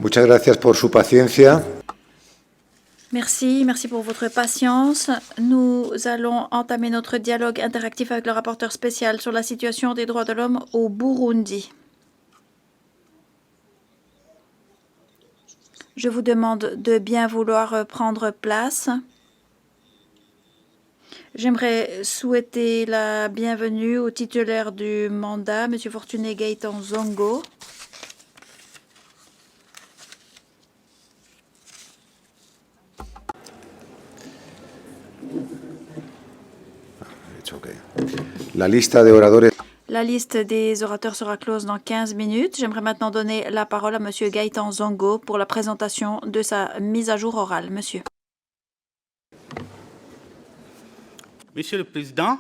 Muchas gracias por su paciencia. Merci pour votre patience. Nous allons entamer notre dialogue interactif avec le rapporteur spécial sur la situation des droits de l'homme au Burundi. Je vous demande de bien vouloir prendre place. J'aimerais souhaiter la bienvenue au titulaire du mandat, M. Fortuné Gaëtan Zongo. La lista de oradores. La liste des orateurs sera close dans 15 minutes. J'aimerais maintenant donner la parole à M. Gaëtan Zongo pour la présentation de sa mise à jour orale. Monsieur. Monsieur le Président,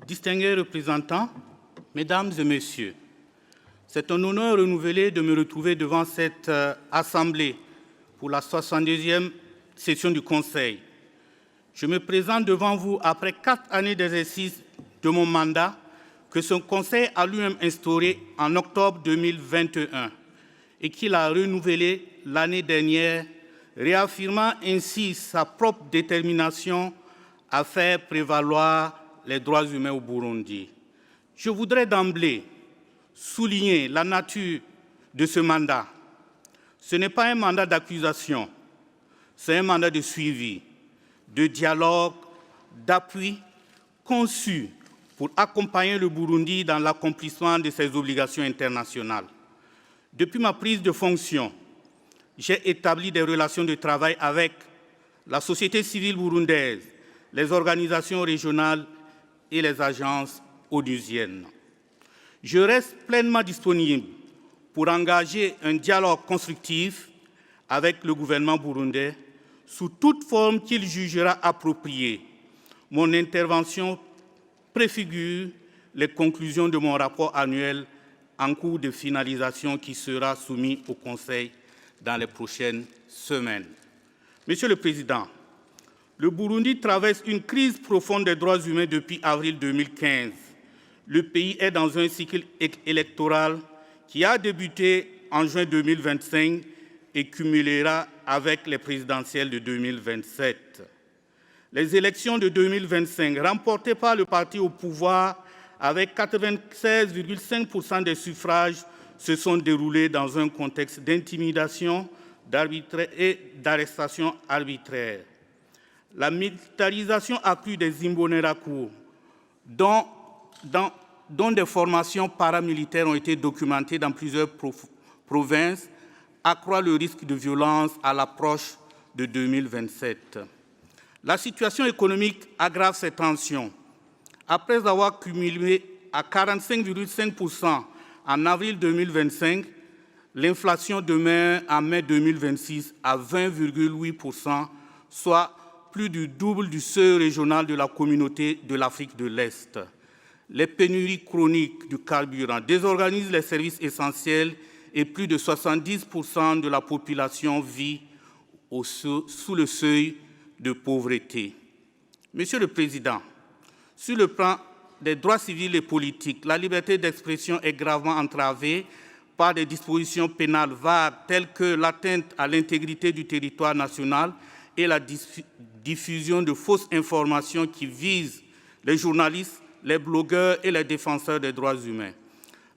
distingués représentants, Mesdames et Messieurs, c'est un honneur renouvelé de me retrouver devant cette Assemblée pour la 62e session du Conseil. Je me présente devant vous après 4 années d'exercice de mon mandat que ce Conseil a lui-même instauré en octobre 2021 et qu'il a renouvelé l'année dernière, réaffirmant ainsi sa propre détermination à faire prévaloir les droits humains au Burundi. Je voudrais d'emblée souligner la nature de ce mandat. Ce n'est pas un mandat d'accusation, c'est un mandat de suivi, de dialogue, d'appui, conçu pour accompagner le Burundi dans l'accomplissement de ses obligations internationales. Depuis ma prise de fonction, j'ai établi des relations de travail avec la société civile burundaise, les organisations régionales et les agences onusiennes. Je reste pleinement disponible pour engager un dialogue constructif avec le gouvernement burundais sous toute forme qu'il jugera appropriée. Mon intervention préfigure les conclusions de mon rapport annuel en cours de finalisation qui sera soumis au Conseil dans les prochaines semaines. Monsieur le Président, le Burundi traverse une crise profonde des droits humains depuis avril 2015. Le pays est dans un cycle électoral qui a débuté en juin 2025 et cumulera avec les présidentielles de 2027. Les élections de 2025, remportées par le parti au pouvoir avec 96,5% des suffrages, se sont déroulées dans un contexte d'intimidation et d'arrestation arbitraire. La militarisation accrue des Imbonerakure, dont des formations paramilitaires ont été documentées dans plusieurs provinces, accroît le risque de violence à l'approche de 2027. La situation économique aggrave ces tensions. Après avoir cumulé à 45,5% en avril 2025, l'inflation demeure en mai 2026 à 20,8%, soit plus du double du seuil régional de la communauté de l'Afrique de l'Est. Les pénuries chroniques du carburant désorganisent les services essentiels et plus de 70% de la population vit sous le seuil de pauvreté. Monsieur le Président, sur le plan des droits civils et politiques, la liberté d'expression est gravement entravée par des dispositions pénales vagues telles que l'atteinte à l'intégrité du territoire national et la diffusion de fausses informations qui visent les journalistes, les blogueurs et les défenseurs des droits humains.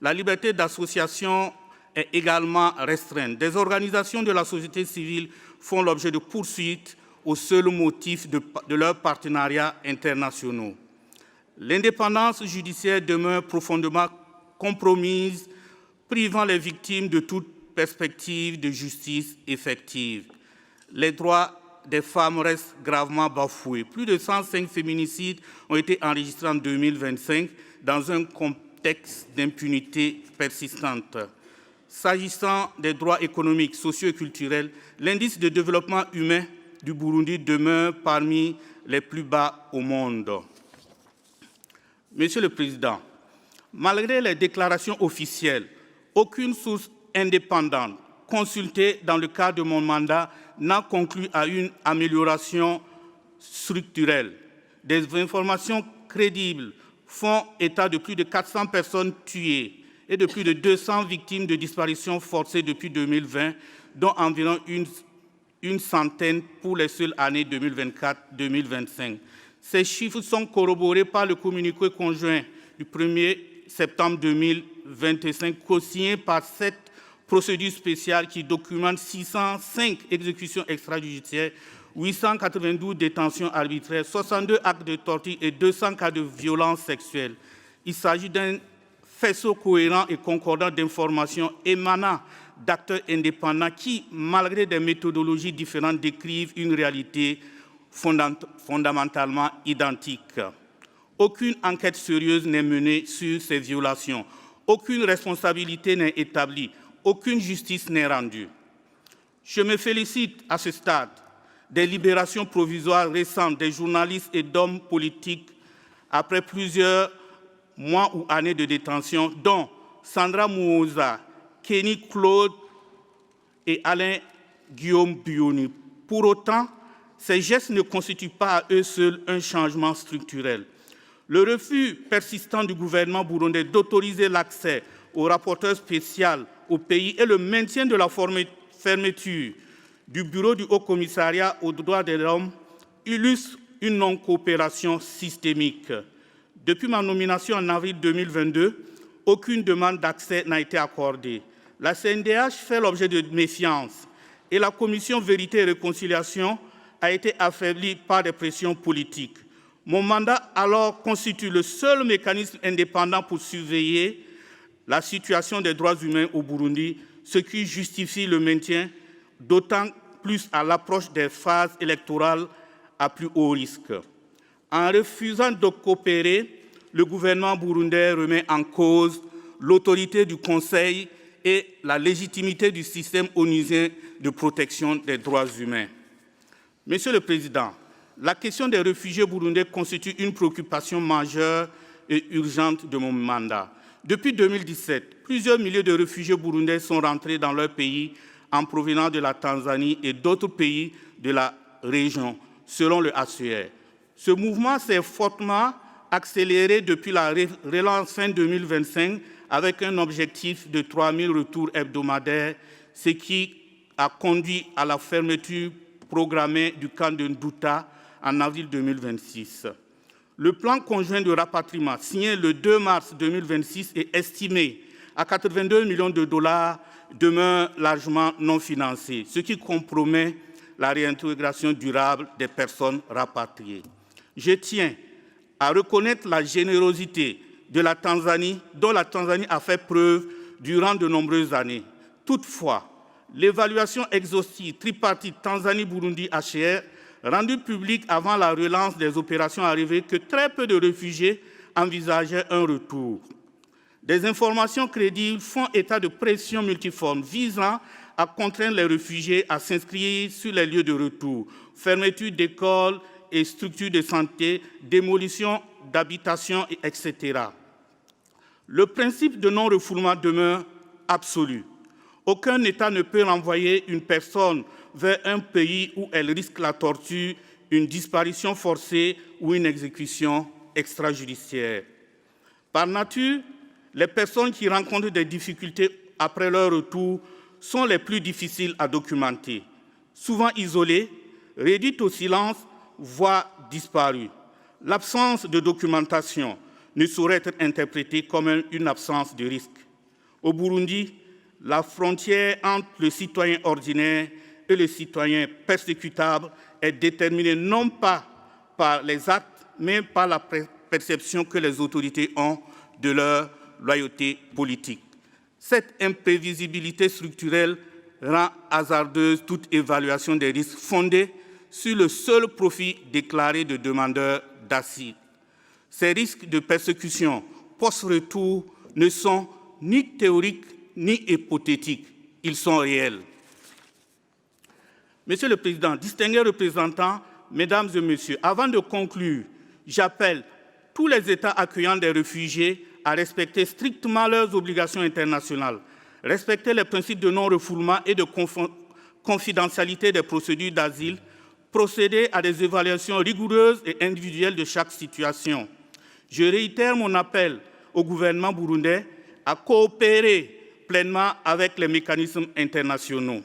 La liberté d'association est également restreinte. Des organisations de la société civile font l'objet de poursuites au seul motif de leurs partenariats internationaux. L'indépendance judiciaire demeure profondément compromise, privant les victimes de toute perspective de justice effective. Les droits des femmes restent gravement bafoués. Plus de 105 féminicides ont été enregistrés en 2025 dans un contexte d'impunité persistante. S'agissant des droits économiques, sociaux et culturels, l'indice de développement humain du Burundi demeure parmi les plus bas au monde. Monsieur le Président, malgré les déclarations officielles, aucune source indépendante consultée dans le cadre de mon mandat n'a conclu à une amélioration structurelle. Des informations crédibles font état de plus de 400 personnes tuées et de plus de 200 victimes de disparition forcée depuis 2020, dont environ une centaine pour les seules années 2024-2025. Ces chiffres sont corroborés par le communiqué conjoint du 1er septembre 2025, co-signé par cette procédure spéciale qui documente 605 exécutions extrajudiciaires, 892 détentions arbitraires, 62 actes de torture et 200 cas de violences sexuelles. Il s'agit d'un faisceau cohérent et concordant d'informations émanant d'acteurs indépendants qui, malgré des méthodologies différentes, décrivent une réalité fondamentalement identique. Aucune enquête sérieuse n'est menée sur ces violations. Aucune responsabilité n'est établie. Aucune justice n'est rendue. Je me félicite à ce stade des libérations provisoires récentes des journalistes et d'hommes politiques après plusieurs mois ou années de détention, dont Sandra Mouoza, Kenny Claude et Alain Guillaume Bioni. Pour autant, ces gestes ne constituent pas à eux seuls un changement structurel. Le refus persistant du gouvernement burundais d'autoriser l'accès au rapporteur spécial au pays et le maintien de la fermeture du bureau du Haut-Commissariat aux droits de l'homme illustrent une non-coopération systémique. Depuis ma nomination en avril 2022, aucune demande d'accès n'a été accordée. La CNDH fait l'objet de méfiance et la commission Vérité et Réconciliation a été affaiblie par des pressions politiques. Mon mandat alors constitue le seul mécanisme indépendant pour surveiller la situation des droits humains au Burundi, ce qui justifie le maintien d'autant plus à l'approche des phases électorales à plus haut risque. En refusant de coopérer, le gouvernement burundais remet en cause l'autorité du Conseil et la légitimité du système onusien de protection des droits humains. Monsieur le Président, la question des réfugiés burundais constitue une préoccupation majeure et urgente de mon mandat. Depuis 2017, plusieurs milliers de réfugiés burundais sont rentrés dans leur pays en provenance de la Tanzanie et d'autres pays de la région, selon le HCR. Ce mouvement s'est fortement accéléré depuis la relance fin 2025 avec un objectif de 3 000 retours hebdomadaires, ce qui a conduit à la fermeture programmée du camp de Nduta en avril 2026. Le plan conjoint de rapatriement signé le 2 mars 2026 et estimé à 82 millions de dollars demeure largement non financé, ce qui compromet la réintégration durable des personnes rapatriées. Je tiens à reconnaître la générosité de la Tanzanie, dont la Tanzanie a fait preuve durant de nombreuses années. Toutefois, l'évaluation exhaustive tripartite Tanzanie-Burundi-HCR, rendue publique avant la relance des opérations, a révélé que très peu de réfugiés envisageaient un retour. Des informations crédibles font état de pressions multiformes visant à contraindre les réfugiés à s'inscrire sur les lieux de retour, fermeture d'écoles et structures de santé, démolition d'habitations, etc. Le principe de non-refoulement demeure absolu. Aucun État ne peut renvoyer une personne vers un pays où elle risque la torture, une disparition forcée ou une exécution extrajudiciaire. Par nature, les personnes qui rencontrent des difficultés après leur retour sont les plus difficiles à documenter. Souvent isolées, réduites au silence, voire disparues. L'absence de documentation ne saurait être interprétée comme une absence de risque. Au Burundi, la frontière entre le citoyen ordinaire et le citoyen persécutable est déterminée non pas par les actes, mais par la perception que les autorités ont de leur loyauté politique. Cette imprévisibilité structurelle rend hasardeuse toute évaluation des risques fondée sur le seul profit déclaré de demandeurs d'asile. Ces risques de persécution post-retour ne sont ni théoriques ni hypothétiques, ils sont réels. Monsieur le Président, distingués représentants, Mesdames et Messieurs, avant de conclure, j'appelle tous les États accueillant des réfugiés à respecter strictement leurs obligations internationales, respecter les principes de non-refoulement et de confidentialité des procédures d'asile, procéder à des évaluations rigoureuses et individuelles de chaque situation. Je réitère mon appel au gouvernement burundais à coopérer pleinement avec les mécanismes internationaux.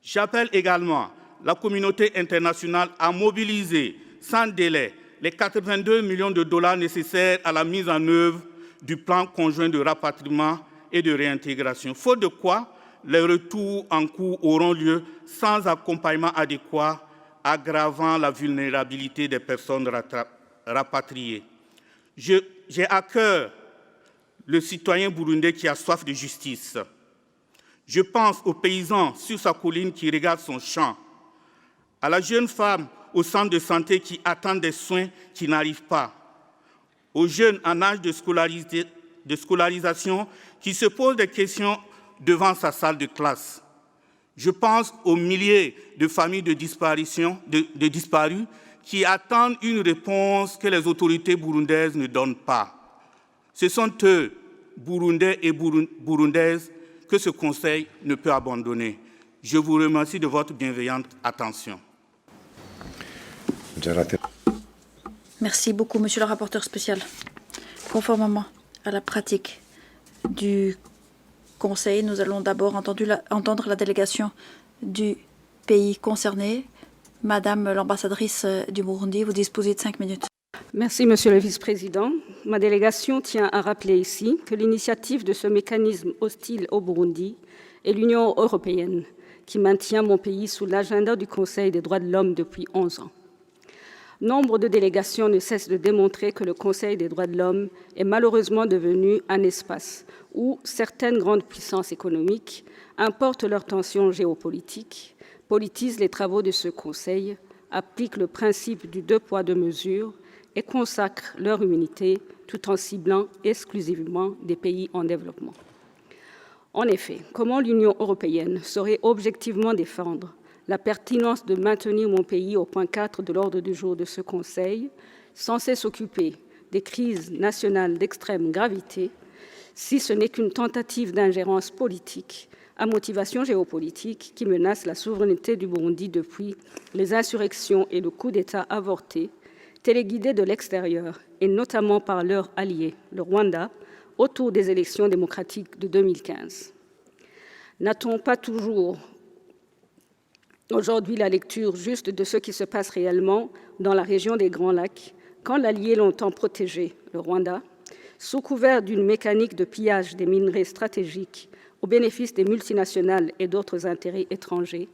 J'appelle également la communauté internationale à mobiliser sans délai les 82 millions de dollars nécessaires à la mise en œuvre du plan conjoint de rapatriement et de réintégration, faute de quoi les retours en cours auront lieu sans accompagnement adéquat, aggravant la vulnérabilité des personnes rapatriées. J'ai à cœur le citoyen burundais qui a soif de justice. Je pense aux paysans sur sa colline qui regardent son champ, à la jeune femme au centre de santé qui attend des soins qui n'arrivent pas, aux jeunes en âge de scolarisation qui se posent des questions devant sa salle de classe. Je pense aux milliers de familles de disparus qui attendent une réponse que les autorités burundaises ne donnent pas. Ce sont eux, Burundais et Burundaises, que ce Conseil ne peut abandonner. Je vous remercie de votre bienveillante attention. Merci beaucoup, Monsieur le rapporteur spécial. Conformément à la pratique du Conseil, nous allons d'abord entendre la délégation du pays concerné. Madame l'ambassadrice du Burundi, vous disposez de 5 minutes. Merci, Monsieur le Vice-président. Ma délégation tient à rappeler ici que l'initiative de ce mécanisme hostile au Burundi est l'Union européenne, qui maintient mon pays sous l'agenda du Conseil des droits de l'homme depuis 11 ans. Nombre de délégations ne cessent de démontrer que le Conseil des droits de l'homme est malheureusement devenu un espace où certaines grandes puissances économiques importent leurs tensions géopolitiques, politisent les travaux de ce Conseil, appliquent le principe du 2 poids 2 mesures et consacrent leur immunité tout en ciblant exclusivement des pays en développement. En effet, comment l'Union européenne saurait objectivement défendre la pertinence de maintenir mon pays au point 4 de l'ordre du jour de ce Conseil, censé s'occuper des crises nationales d'extrême gravité, si ce n'est qu'une tentative d'ingérence politique à motivation géopolitique qui menace la souveraineté du Burundi depuis les insurrections et le coup d'État avorté, téléguidés de l'extérieur et notamment par leur allié, le Rwanda, autour des élections démocratiques de 2015. N'a-t-on pas toujours aujourd'hui la lecture juste de ce qui se passe réellement dans la région des Grands Lacs, quand l'allié longtemps protégé, le Rwanda, sous couvert d'une mécanique de pillage des minerais stratégiques au bénéfice des multinationales et d'autres intérêts étrangers,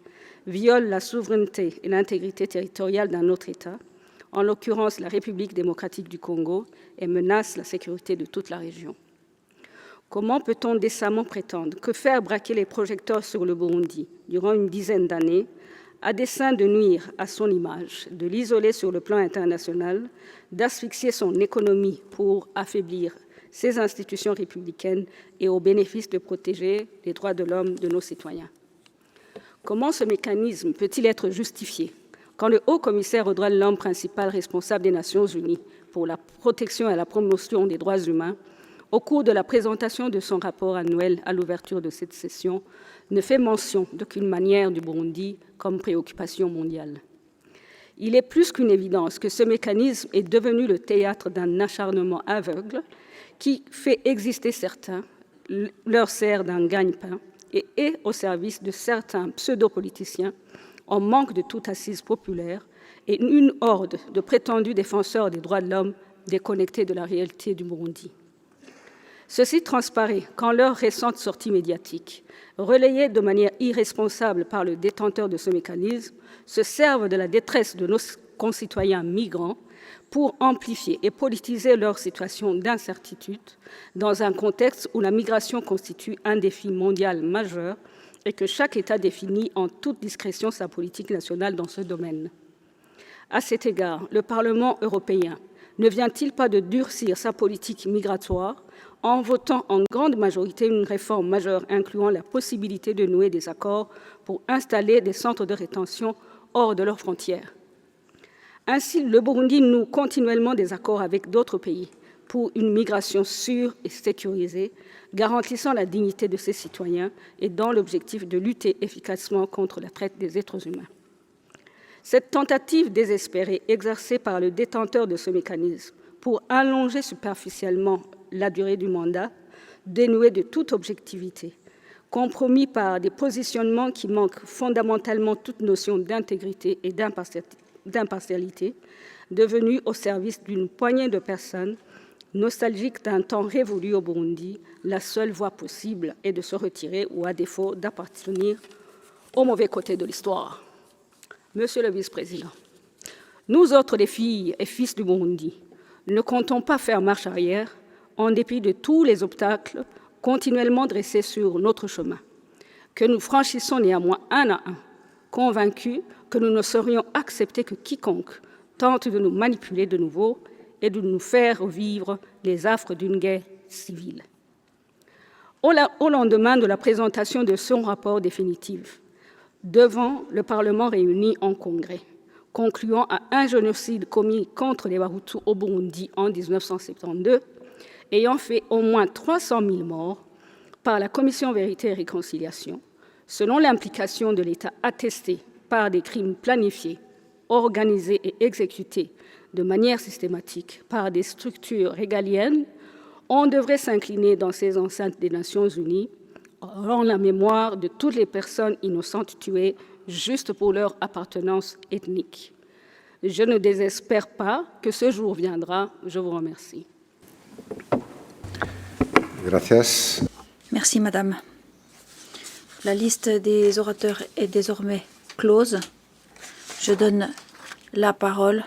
viole la souveraineté et l'intégrité territoriale d'un autre État, en l'occurrence la République démocratique du Congo, et menace la sécurité de toute la région. Comment peut-on décemment prétendre que faire braquer les projecteurs sur le Burundi durant une dizaine d'années, à dessein de nuire à son image, de l'isoler sur le plan international, d'asphyxier son économie pour affaiblir ses institutions républicaines et au bénéfice de protéger les droits de l'homme de nos citoyens? Comment ce mécanisme peut-il être justifié quand le haut-commissaire aux droits de l'homme principal responsable des Nations Unies pour la protection et la promotion des droits humains, au cours de la présentation de son rapport annuel à l'ouverture de cette session, ne fait mention d'aucune manière du Burundi comme préoccupation mondiale? Il est plus qu'une évidence que ce mécanisme est devenu le théâtre d'un acharnement aveugle qui fait exister certains, leur sert d'un gagne-pain et est au service de certains pseudo-politiciens en manque de toute assise populaire et une horde de prétendus défenseurs des droits de l'homme déconnectés de la réalité du Burundi. Ceci transparaît quand leur récente sortie médiatique, relayée de manière irresponsable par le détenteur de ce mécanisme, se servent de la détresse de nos concitoyens migrants pour amplifier et politiser leur situation d'incertitude dans un contexte où la migration constitue un défi mondial majeur et que chaque État définit en toute discrétion sa politique nationale dans ce domaine. À cet égard, le Parlement européen ne vient-il pas de durcir sa politique migratoire en votant en grande majorité une réforme majeure incluant la possibilité de nouer des accords pour installer des centres de rétention hors de leurs frontières? Ainsi, le Burundi noue continuellement des accords avec d'autres pays pour une migration sûre et sécurisée, garantissant la dignité de ses citoyens et dans l'objectif de lutter efficacement contre la traite des êtres humains. Cette tentative désespérée exercée par le détenteur de ce mécanisme pour allonger superficiellement la durée du mandat dénué de toute objectivité, compromis par des positionnements qui manquent fondamentalement toute notion d'intégrité et d'impartialité, devenu au service d'une poignée de personnes nostalgiques d'un temps révolu au Burundi. La seule voie possible est de se retirer ou, à défaut, d'appartenir au mauvais côté de l'histoire. Monsieur le vice-président, nous autres, les filles et fils du Burundi, ne comptons pas faire marche arrière en dépit de tous les obstacles continuellement dressés sur notre chemin, que nous franchissons néanmoins un à un, convaincus que nous ne saurions accepter que quiconque tente de nous manipuler de nouveau et de nous faire revivre les affres d'une guerre civile. Au lendemain de la présentation de son rapport définitif devant le Parlement réuni en Congrès, concluant à un génocide commis contre les Hutus au Burundi en 1972, ayant fait au moins 300 000 morts par la Commission Vérité et Réconciliation, selon l'implication de l'État attestée par des crimes planifiés, organisés et exécutés de manière systématique par des structures régaliennes, on devrait s'incliner dans ces enceintes des Nations Unies en la mémoire de toutes les personnes innocentes tuées juste pour leur appartenance ethnique. Je ne désespère pas que ce jour viendra. Je vous remercie. Gracias. Merci, Madame. La liste des orateurs est désormais close. Je donne la parole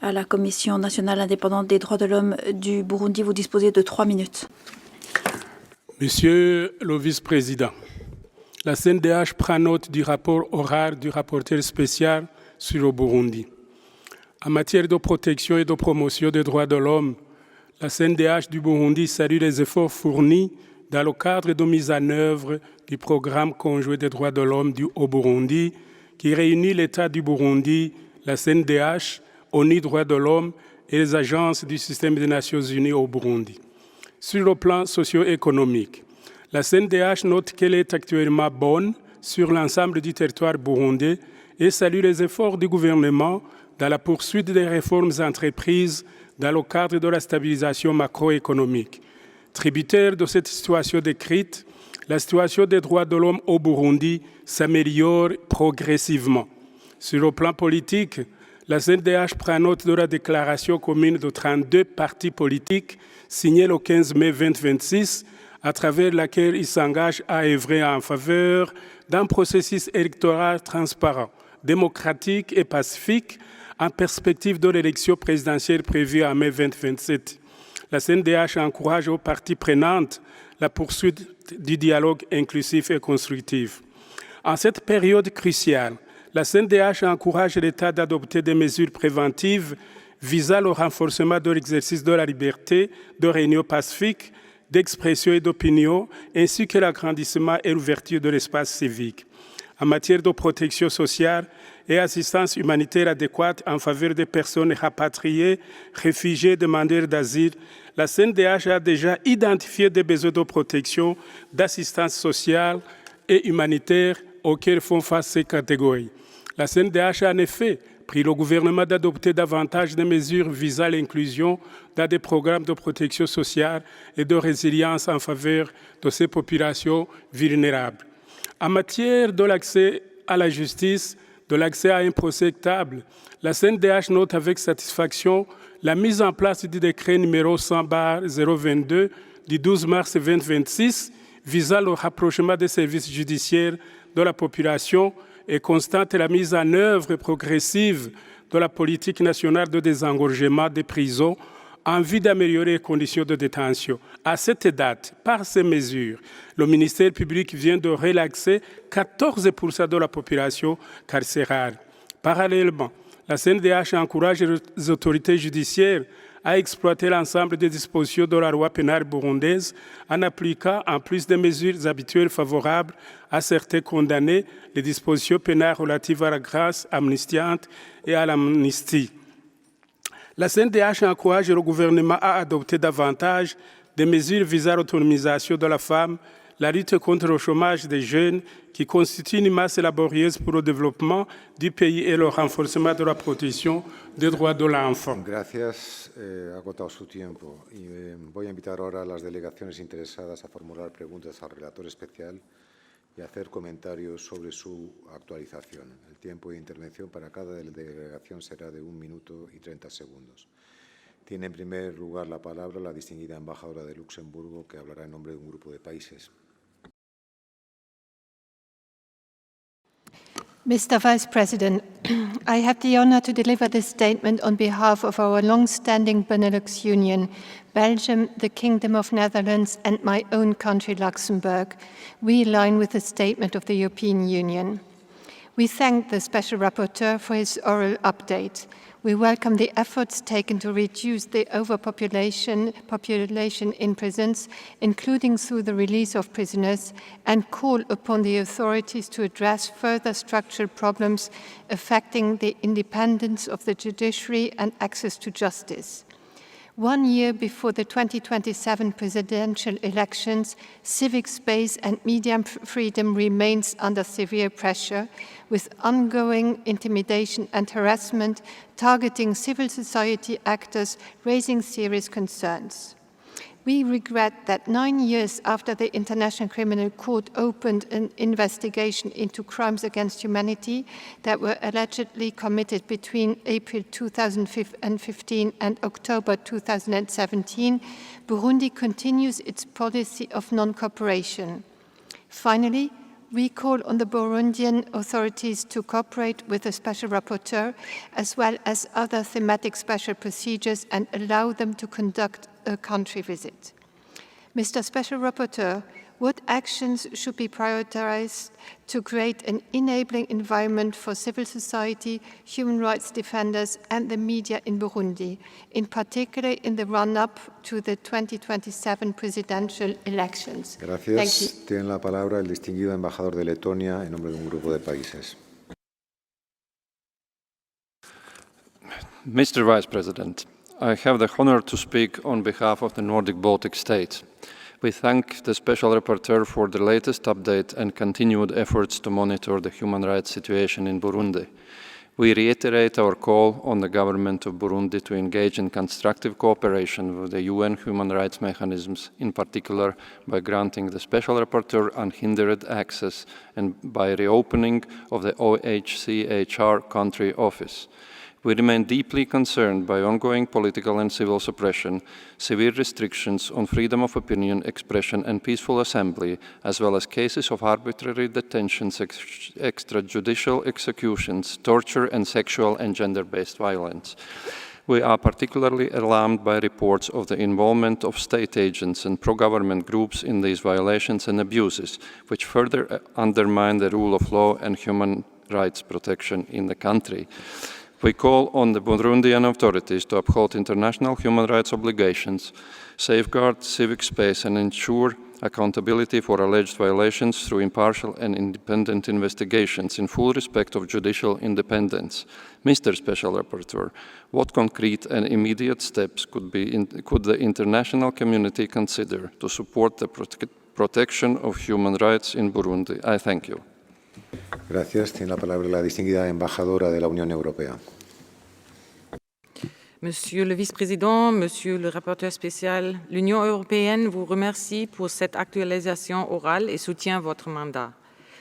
à la Commission nationale indépendante des droits de l'homme du Burundi. Vous disposez de 3 minutes. Monsieur le vice-président, la CNDH prend note du rapport oral du rapporteur spécial sur le Burundi. En matière de protection et de promotion des droits de l'homme, la CNDH du Burundi salue les efforts fournis dans le cadre de mise en œuvre du programme conjoint des droits de l'homme au Burundi, qui réunit l'État du Burundi, la CNDH, ONU Droits de l'Homme et les agences du système des Nations Unies au Burundi. Sur le plan socio-économique, la CNDH note qu'elle est actuellement bonne sur l'ensemble du territoire burundais et salue les efforts du gouvernement dans la poursuite des réformes entreprises dans le cadre de la stabilisation macroéconomique. Tributaire de cette situation décrite, la situation des droits de l'homme au Burundi s'améliore progressivement. Sur le plan politique, la CNDH prend note de la déclaration commune de 32 partis politiques signée le 15 mai 2026, à travers laquelle il s'engage à œuvrer en faveur d'un processus électoral transparent, démocratique et pacifique en perspective de l'élection présidentielle prévue en mai 2027. La CNDH encourage aux parties prenantes la poursuite du dialogue inclusif et constructif. En cette période cruciale, la CNDH encourage l'État d'adopter des mesures préventives visant le renforcement de l'exercice de la liberté de réunion pacifique, d'expression et d'opinion, ainsi que l'agrandissement et l'ouverture de l'espace civique. En matière de protection sociale et assistance humanitaire adéquate en faveur des personnes rapatriées, réfugiées, demandeurs d'asile, la CNDH a déjà identifié des besoins de protection, d'assistance sociale et humanitaire auxquels font face ces catégories. La CNDH a en effet pris le gouvernement d'adopter davantage de mesures visant l'inclusion dans des programmes de protection sociale et de résilience en faveur de ces populations vulnérables. En matière de l'accès à la justice, de l'accès à un procès équitable, la CNDH note avec satisfaction la mise en place du décret numéro 100/022 du 12 mars 2026 visant le rapprochement des services judiciaires de la population et constate la mise en œuvre progressive de la politique nationale de désengorgement des prisons en vue d'améliorer les conditions de détention. À cette date, par ces mesures, le ministère public vient de relaxer 14% de la population carcérale. Parallèlement, la CNDH encourage les autorités judiciaires à exploiter l'ensemble des dispositions de la loi pénale burundaise en appliquant, en plus des mesures habituelles favorables à certains condamnés, les dispositions pénales relatives à la grâce amnistiante et à l'amnistie. La CNDH encourage le gouvernement à adopter davantage des mesures visant à l'autonomisation de la femme, la lutte contre le chômage des jeunes, qui constitue une masse laborieuse pour le développement du pays et le renforcement de la protection des droits de l'enfant. Gracias. Ha agotado su tiempo. Y voy a invitar ahora a las delegaciones interesadas a formular preguntas al relator especial y a hacer comentarios sobre su actualización. El tiempo de intervención para cada delegación será de 1 minuto y 30 segundos. Tiene en primer lugar la palabra la distinguida embajadora de Luxemburgo, que hablará en nombre de un grupo de países. Mr. Vice President, I have the honor to deliver this statement on behalf of our long-standing Benelux Union, Belgium, the Kingdom of Netherlands, and my own country, Luxembourg. We align with the statement of the European Union. We thank the Special Rapporteur for his oral update. We welcome the efforts taken to reduce the overpopulation in prisons, including through the release of prisoners, and call upon the authorities to address further structural problems affecting the independence of the judiciary and access to justice. 1 year before the 2027 presidential elections, civic space and media freedom remains under severe pressure, with ongoing intimidation and harassment targeting civil society actors, raising serious concerns. We regret that 9 years after the International Criminal Court opened an investigation into crimes against humanity that were allegedly committed between April 2015 and October 2017, Burundi continues its policy of non-cooperation. Finally, we call on the Burundian authorities to cooperate with the Special Rapporteur, as well as other thematic special procedures, and allow them to conduct a country visit. Mr. Special Rapporteur, what actions should be prioritized to create an enabling environment for civil society, human rights defenders, and the media in Burundi, in particular in the run-up to the 2027 presidential elections? Gracias. Thank you. Tiene la palabra el distinguido embajador de Letonia en nombre de un grupo de países. Mr. Vice President, I have the honor to speak on behalf of the Nordic Baltic states. We thank the Special Rapporteur for the latest update and continued efforts to monitor the human rights situation in Burundi. We reiterate our call on the government of Burundi to engage in constructive cooperation with the UN human rights mechanisms, in particular by granting the Special Rapporteur unhindered access and by reopening of the OHCHR country office. We remain deeply concerned by ongoing political and civil suppression, severe restrictions on freedom of opinion, expression, and peaceful assembly, as well as cases of arbitrary detentions, extrajudicial executions, torture, and sexual and gender-based violence. We are particularly alarmed by reports of the involvement of state agents and pro-government groups in these violations and abuses, which further undermine the rule of law and human rights protection in the country. We call on the Burundian authorities to uphold international human rights obligations, safeguard civic space, and ensure accountability for alleged violations through impartial and independent investigations in full respect of judicial independence. Mr. Special Rapporteur, what concrete and immediate steps could the international community consider to support the protection of human rights in Burundi? I thank you. Gracias. Tiene la palabra la distinguida embajadora de la Unión Europea. Monsieur le Vice-président, Monsieur le rapporteur spécial, l'Union européenne vous remercie pour cette actualisation orale et soutient votre mandat.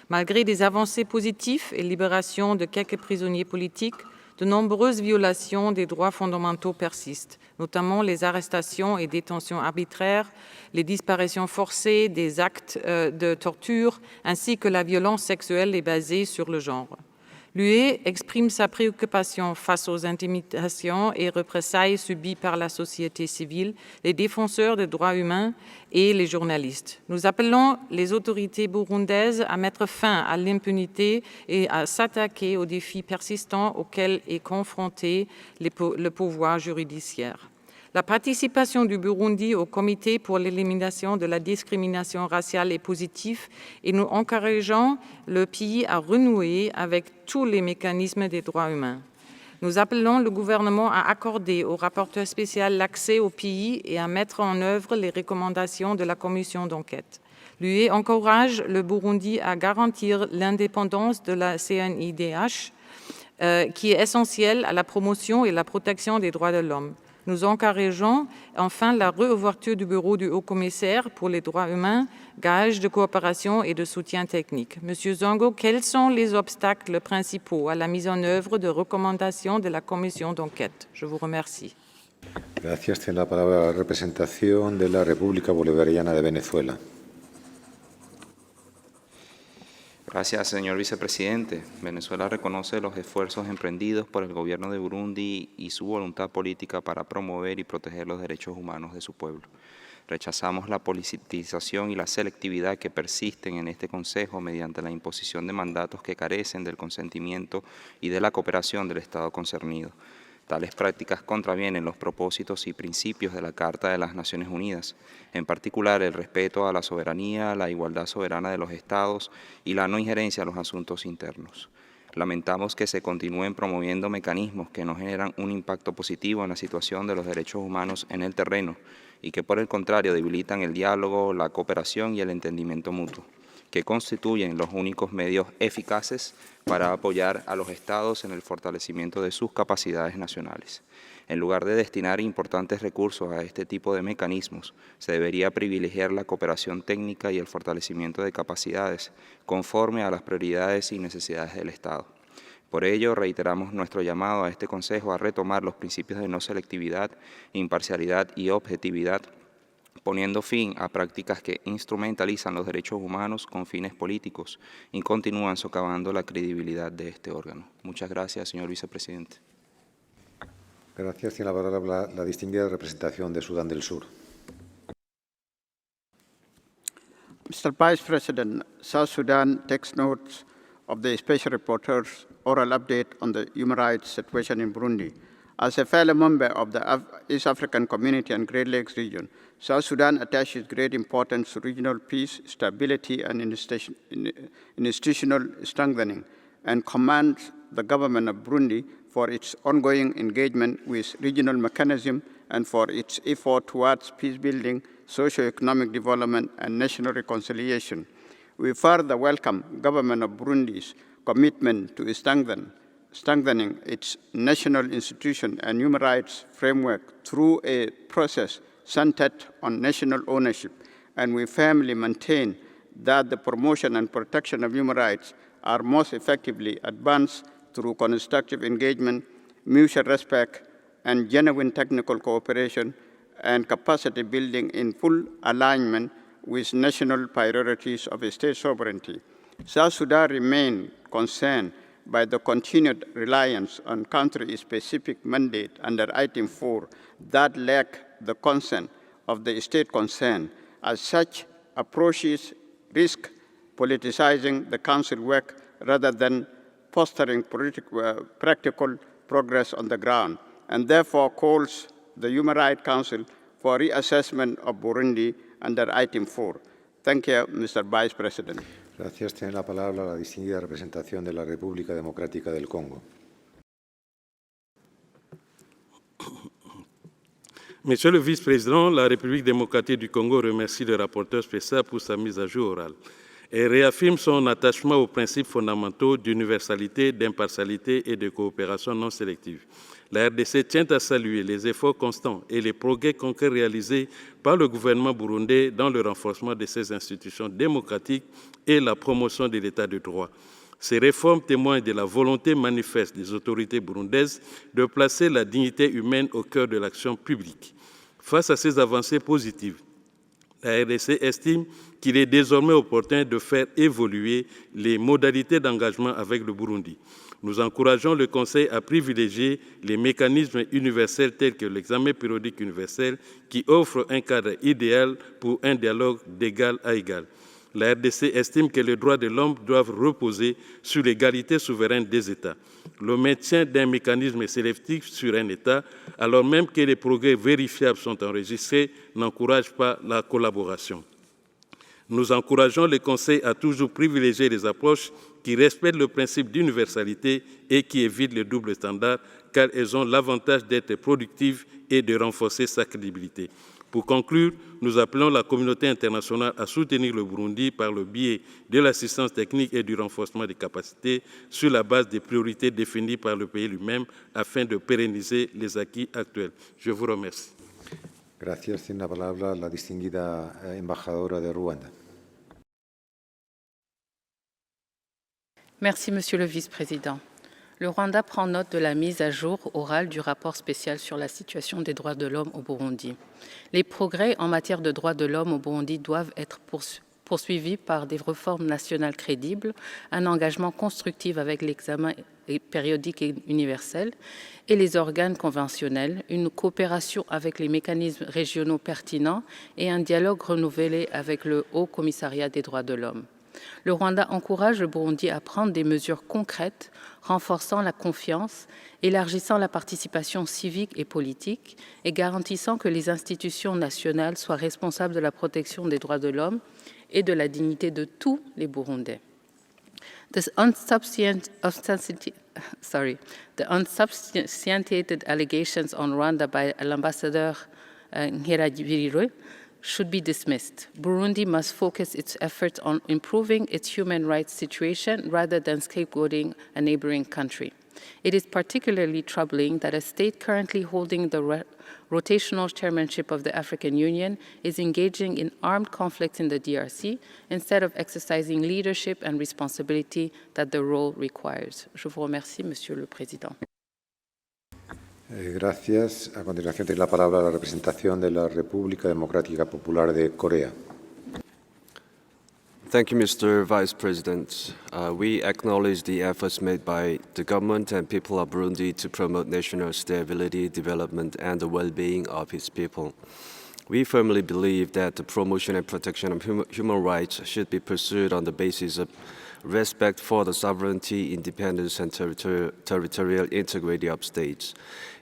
Malgré des avancées positives et libération de quelques prisonniers politiques, de nombreuses violations des droits fondamentaux persistent, notamment les arrestations et détentions arbitraires, les disparitions forcées, des actes de torture, ainsi que la violence sexuelle et basée sur le genre. L'UE exprime sa préoccupation face aux intimidations et représailles subies par la société civile, les défenseurs des droits humains et les journalistes. Nous appelons les autorités burundaises à mettre fin à l'impunité et à s'attaquer aux défis persistants auxquels est confronté le pouvoir judiciaire. La participation du Burundi au Comité pour l'élimination de la discrimination raciale est positive et nous encourageons le pays à renouer avec tous les mécanismes des droits humains. Nous appelons le gouvernement à accorder au rapporteur spécial l'accès au pays et à mettre en œuvre les recommandations de la commission d'enquête. L'UE encourage le Burundi à garantir l'indépendance de la CNIDH, qui est essentielle à la promotion et la protection des droits de l'homme. Nous encourageons enfin la réouverture du bureau du Haut-Commissaire pour les droits humains, gage de coopération et de soutien technique. Monsieur Zongo, quels sont les obstacles principaux à la mise en œuvre de recommandations de la commission d'enquête? Je vous remercie. Gracias. Tiene la palabra la representación de la República Bolivariana de Venezuela. Gracias, señor vicepresidente. Venezuela reconoce los esfuerzos emprendidos por el gobierno de Burundi y su voluntad política para promover y proteger los derechos humanos de su pueblo. Rechazamos la politización y la selectividad que persisten en este Consejo mediante la imposición de mandatos que carecen del consentimiento y de la cooperación del Estado concernido. Tales prácticas contravienen los propósitos y principios de la Carta de las Naciones Unidas, en particular el respeto a la soberanía, la igualdad soberana de los Estados y la no injerencia a los asuntos internos. Lamentamos que se continúen promoviendo mecanismos que no generan un impacto positivo en la situación de los derechos humanos en el terreno y que por el contrario debilitan el diálogo, la cooperación y el entendimiento mutuo, que constituyen los únicos medios eficaces para apoyar a los Estados en el fortalecimiento de sus capacidades nacionales. En lugar de destinar importantes recursos a este tipo de mecanismos, se debería privilegiar la cooperación técnica y el fortalecimiento de capacidades conforme a las prioridades y necesidades del Estado. Por ello, reiteramos nuestro llamado a este Consejo a retomar los principios de no selectividad, imparcialidad y objetividad, poniendo fin a prácticas que instrumentalizan los derechos humanos con fines políticos y continúan socavando la credibilidad de este órgano. Muchas gracias, señor vicepresidente. Gracias. Tiene la palabra la distinguida representación de Sudán del Sur. Mr. Vice President, South Sudan takes note of the Special Reporter's oral update on the human rights situation in Burundi. As a fellow member of the East African Community and Great Lakes region, South Sudan attaches great importance to regional peace, stability, and institutional strengthening, and commends the government of Burundi for its ongoing engagement with regional mechanisms and for its effort towards peace building, socio-economic development, and national reconciliation. We further welcome the government of Burundi's commitment to strengthening its national institution and human rights framework through a process centered on national ownership, and we firmly maintain that the promotion and protection of human rights are most effectively advanced through constructive engagement, mutual respect, and genuine technical cooperation and capacity building in full alignment with national priorities of state sovereignty. South Sudan remains concerned by the continued reliance on country-specific mandate under Item 4 that lack the consent of the state concerned. As such, approaches risk politicizing the Council work rather than fostering practical progress on the ground, and therefore calls the Human Rights Council for reassessment of Burundi under Item 4. Thank you, Mr. Vice President. Gracias. Tiene la palabra la distinguida representación de la República Democrática del Congo. Monsieur le Vice-président, la République démocratique du Congo remercie le rapporteur spécial pour sa mise à jour orale et réaffirme son attachement aux principes fondamentaux d'universalité, d'impartialité et de coopération non sélective. La RDC tient à saluer les efforts constants et les progrès concrets réalisés par le gouvernement burundais dans le renforcement de ses institutions démocratiques et la promotion de l'état de droit. Ces réformes témoignent de la volonté manifeste des autorités burundaises de placer la dignité humaine au cœur de l'action publique. Face à ces avancées positives, la RDC estime qu'il est désormais opportun de faire évoluer les modalités d'engagement avec le Burundi. Nous encourageons le Conseil à privilégier les mécanismes universels tels que l'examen périodique universel qui offre un cadre idéal pour un dialogue d'égal à égal. La RDC estime que les droits de l'homme doivent reposer sur l'égalité souveraine des États. Le maintien d'un mécanisme sélectif sur un État, alors même que les progrès vérifiables sont enregistrés, n'encourage pas la collaboration. Nous encourageons le Conseil à toujours privilégier les approches qui respectent le principe d'universalité et qui évitent le double standard, car elles ont l'avantage d'être productives et de renforcer sa crédibilité. Pour conclure, nous appelons la communauté internationale à soutenir le Burundi par le biais de l'assistance technique et du renforcement des capacités sur la base des priorités définies par le pays lui-même afin de pérenniser les acquis actuels. Je vous remercie. Gracias. Tiene la palabra la distinguida embajadora de Ruanda. Merci, Monsieur le Vice-président. Le Rwanda prend note de la mise à jour orale du rapport spécial sur la situation des droits de l'homme au Burundi. Les progrès en matière de droits de l'homme au Burundi doivent être poursuivis par des réformes nationales crédibles, un engagement constructif avec l'examen périodique et universel et les organes conventionnels, une coopération avec les mécanismes régionaux pertinents et un dialogue renouvelé avec le Haut Commissariat des droits de l'homme. Le Rwanda encourage le Burundi à prendre des mesures concrètes, renforçant la confiance, élargissant la participation civique et politique et garantissant que les institutions nationales soient responsables de la protection des droits de l'homme et de la dignité de tous les Burundais. The unsubstantiated allegations on Rwanda by l'ambassadeur Nkeragibirirwe should be dismissed. Burundi must focus its efforts on improving its human rights situation rather than scapegoating a neighboring country. It is particularly troubling that a state currently holding the rotational chairmanship of the African Union is engaging in armed conflicts in the DRC instead of exercising leadership and responsibility that the role requires. Je vous remercie, Monsieur le Président. Gracias. A continuación tiene la palabra la representación de la República Democrática Popular de Corea. Thank you, Mr. Vice President. We acknowledge the efforts made by the government and people of Burundi to promote national stability, development, and the well-being of its people. We firmly believe that the promotion and protection of human rights should be pursued on the basis of respect for the sovereignty, independence, and territorial integrity of states.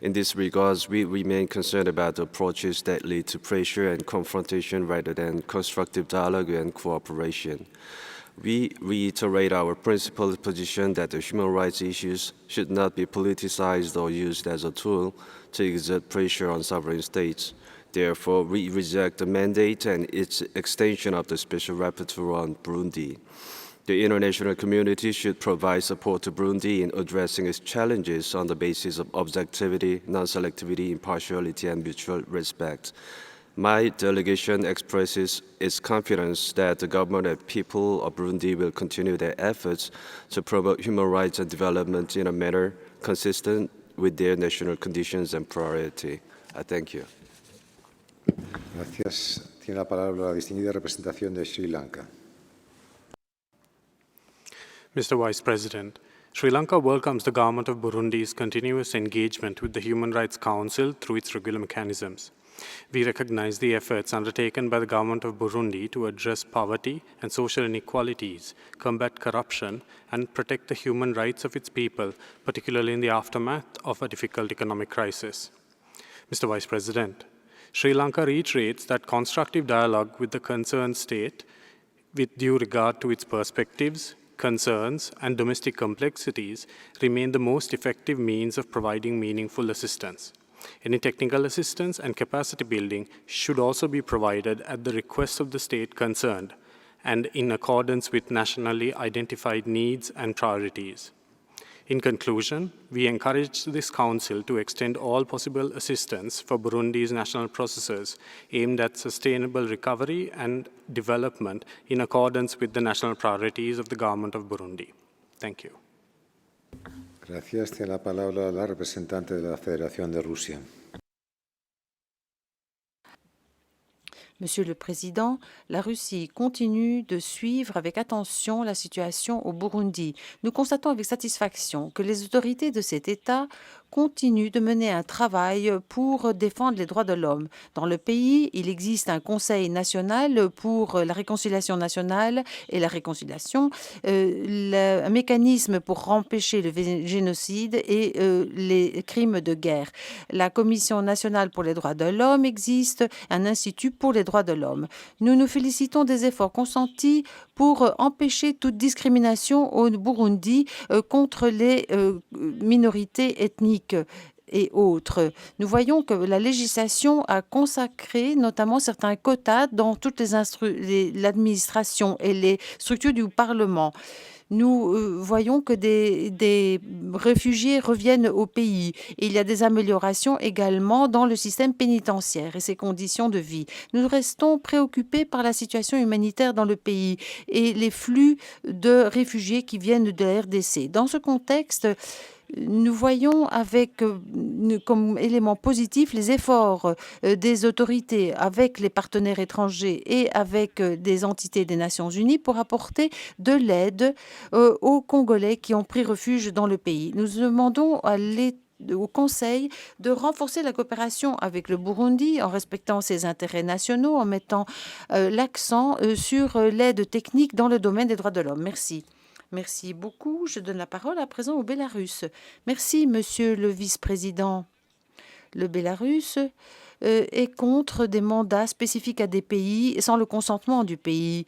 In this regard, we remain concerned about the approaches that lead to pressure and confrontation rather than constructive dialogue and cooperation. We reiterate our principled position that the human rights issues should not be politicized or used as a tool to exert pressure on sovereign states. Therefore, we reject the mandate and its extension of the Special Rapporteur on Burundi. The international community should provide support to Burundi in addressing its challenges on the basis of objectivity, non-selectivity, impartiality, and mutual respect. My delegation expresses its confidence that the government and people of Burundi will continue their efforts to promote human rights and development in a manner consistent with their national conditions and priority. I thank you. Gracias. Tiene la palabra la distinguida representación de Sri Lanka. Mr. Vice President, Sri Lanka welcomes the government of Burundi's continuous engagement with the Human Rights Council through its regular mechanisms. We recognize the efforts undertaken by the government of Burundi to address poverty and social inequalities, combat corruption, and protect the human rights of its people, particularly in the aftermath of a difficult economic crisis. Mr. Vice President, Sri Lanka reiterates that constructive dialogue with the concerned state, with due regard to its perspectives, concerns, and domestic complexities, remain the most effective means of providing meaningful assistance. Any technical assistance and capacity building should also be provided at the request of the state concerned and in accordance with nationally identified needs and priorities. In conclusion, we encourage this Council to extend all possible assistance for Burundi's national processes aimed at sustainable recovery and development in accordance with the national priorities of the government of Burundi. Thank you. Gracias. Tiene la palabra la representante de la Federación de Rusia. Monsieur le Président, la Russie continue de suivre avec attention la situation au Burundi. Nous constatons avec satisfaction que les autorités de cet État continuent de mener un travail pour défendre les droits de l'homme. Dans le pays, il existe un Conseil national pour la réconciliation nationale et la réconciliation, un mécanisme pour empêcher le génocide et les crimes de guerre. La Commission nationale pour les droits de l'homme existe, un institut pour les droits de l'homme. Nous nous félicitons des efforts consentis pour empêcher toute discrimination au Burundi contre les minorités ethniques. et autres. Nous voyons que la législation a consacré notamment certains quotas dans toutes l'administration et les structures du Parlement. Nous voyons que des réfugiés reviennent au pays. Et il y a des améliorations également dans le système pénitentiaire et ses conditions de vie. Nous restons préoccupés par la situation humanitaire dans le pays et les flux de réfugiés qui viennent de la RDC. Dans ce contexte, nous voyons avec comme élément positif les efforts des autorités avec les partenaires étrangers et avec des entités des Nations Unies pour apporter de l'aide aux Congolais qui ont pris refuge dans le pays. Nous demandons au Conseil de renforcer la coopération avec le Burundi en respectant ses intérêts nationaux, en mettant l'accent sur l'aide technique dans le domaine des droits de l'homme. Merci. Merci beaucoup. Je donne la parole à présent au Bélarus. Merci, Monsieur le Vice-président. Le Bélarus est contre des mandats spécifiques à des pays sans le consentement du pays.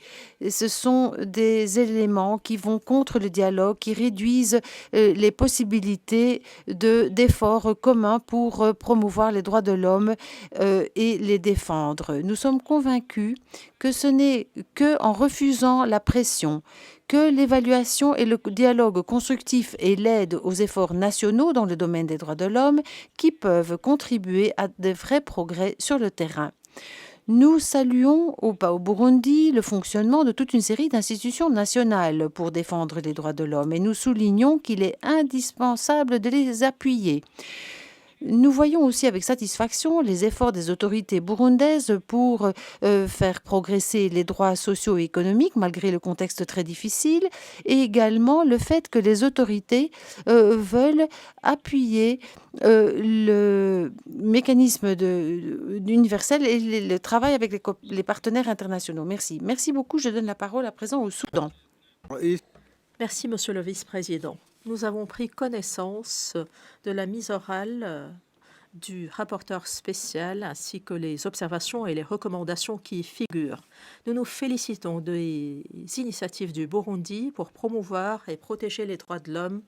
Ce sont des éléments qui vont contre le dialogue, qui réduisent les possibilités d'efforts communs pour promouvoir les droits de l'homme et les défendre. Nous sommes convaincus que ce n'est qu'en refusant la pression, que l'évaluation et le dialogue constructif et l'aide aux efforts nationaux dans le domaine des droits de l'homme qui peuvent contribuer à de vrais progrès sur le terrain. Nous saluons au Burundi le fonctionnement de toute une série d'institutions nationales pour défendre les droits de l'homme et nous soulignons qu'il est indispensable de les appuyer. Nous voyons aussi avec satisfaction les efforts des autorités burundaises pour faire progresser les droits sociaux et économiques malgré le contexte très difficile et également le fait que les autorités veulent appuyer le mécanisme universel et le travail avec les partenaires internationaux. Merci. Merci beaucoup. Je donne la parole à présent au Soudan. Merci, Monsieur le Vice-président. Nous avons pris connaissance de la mise orale du rapporteur spécial ainsi que les observations et les recommandations qui y figurent. Nous nous félicitons des initiatives du Burundi pour promouvoir et protéger les droits de l'homme,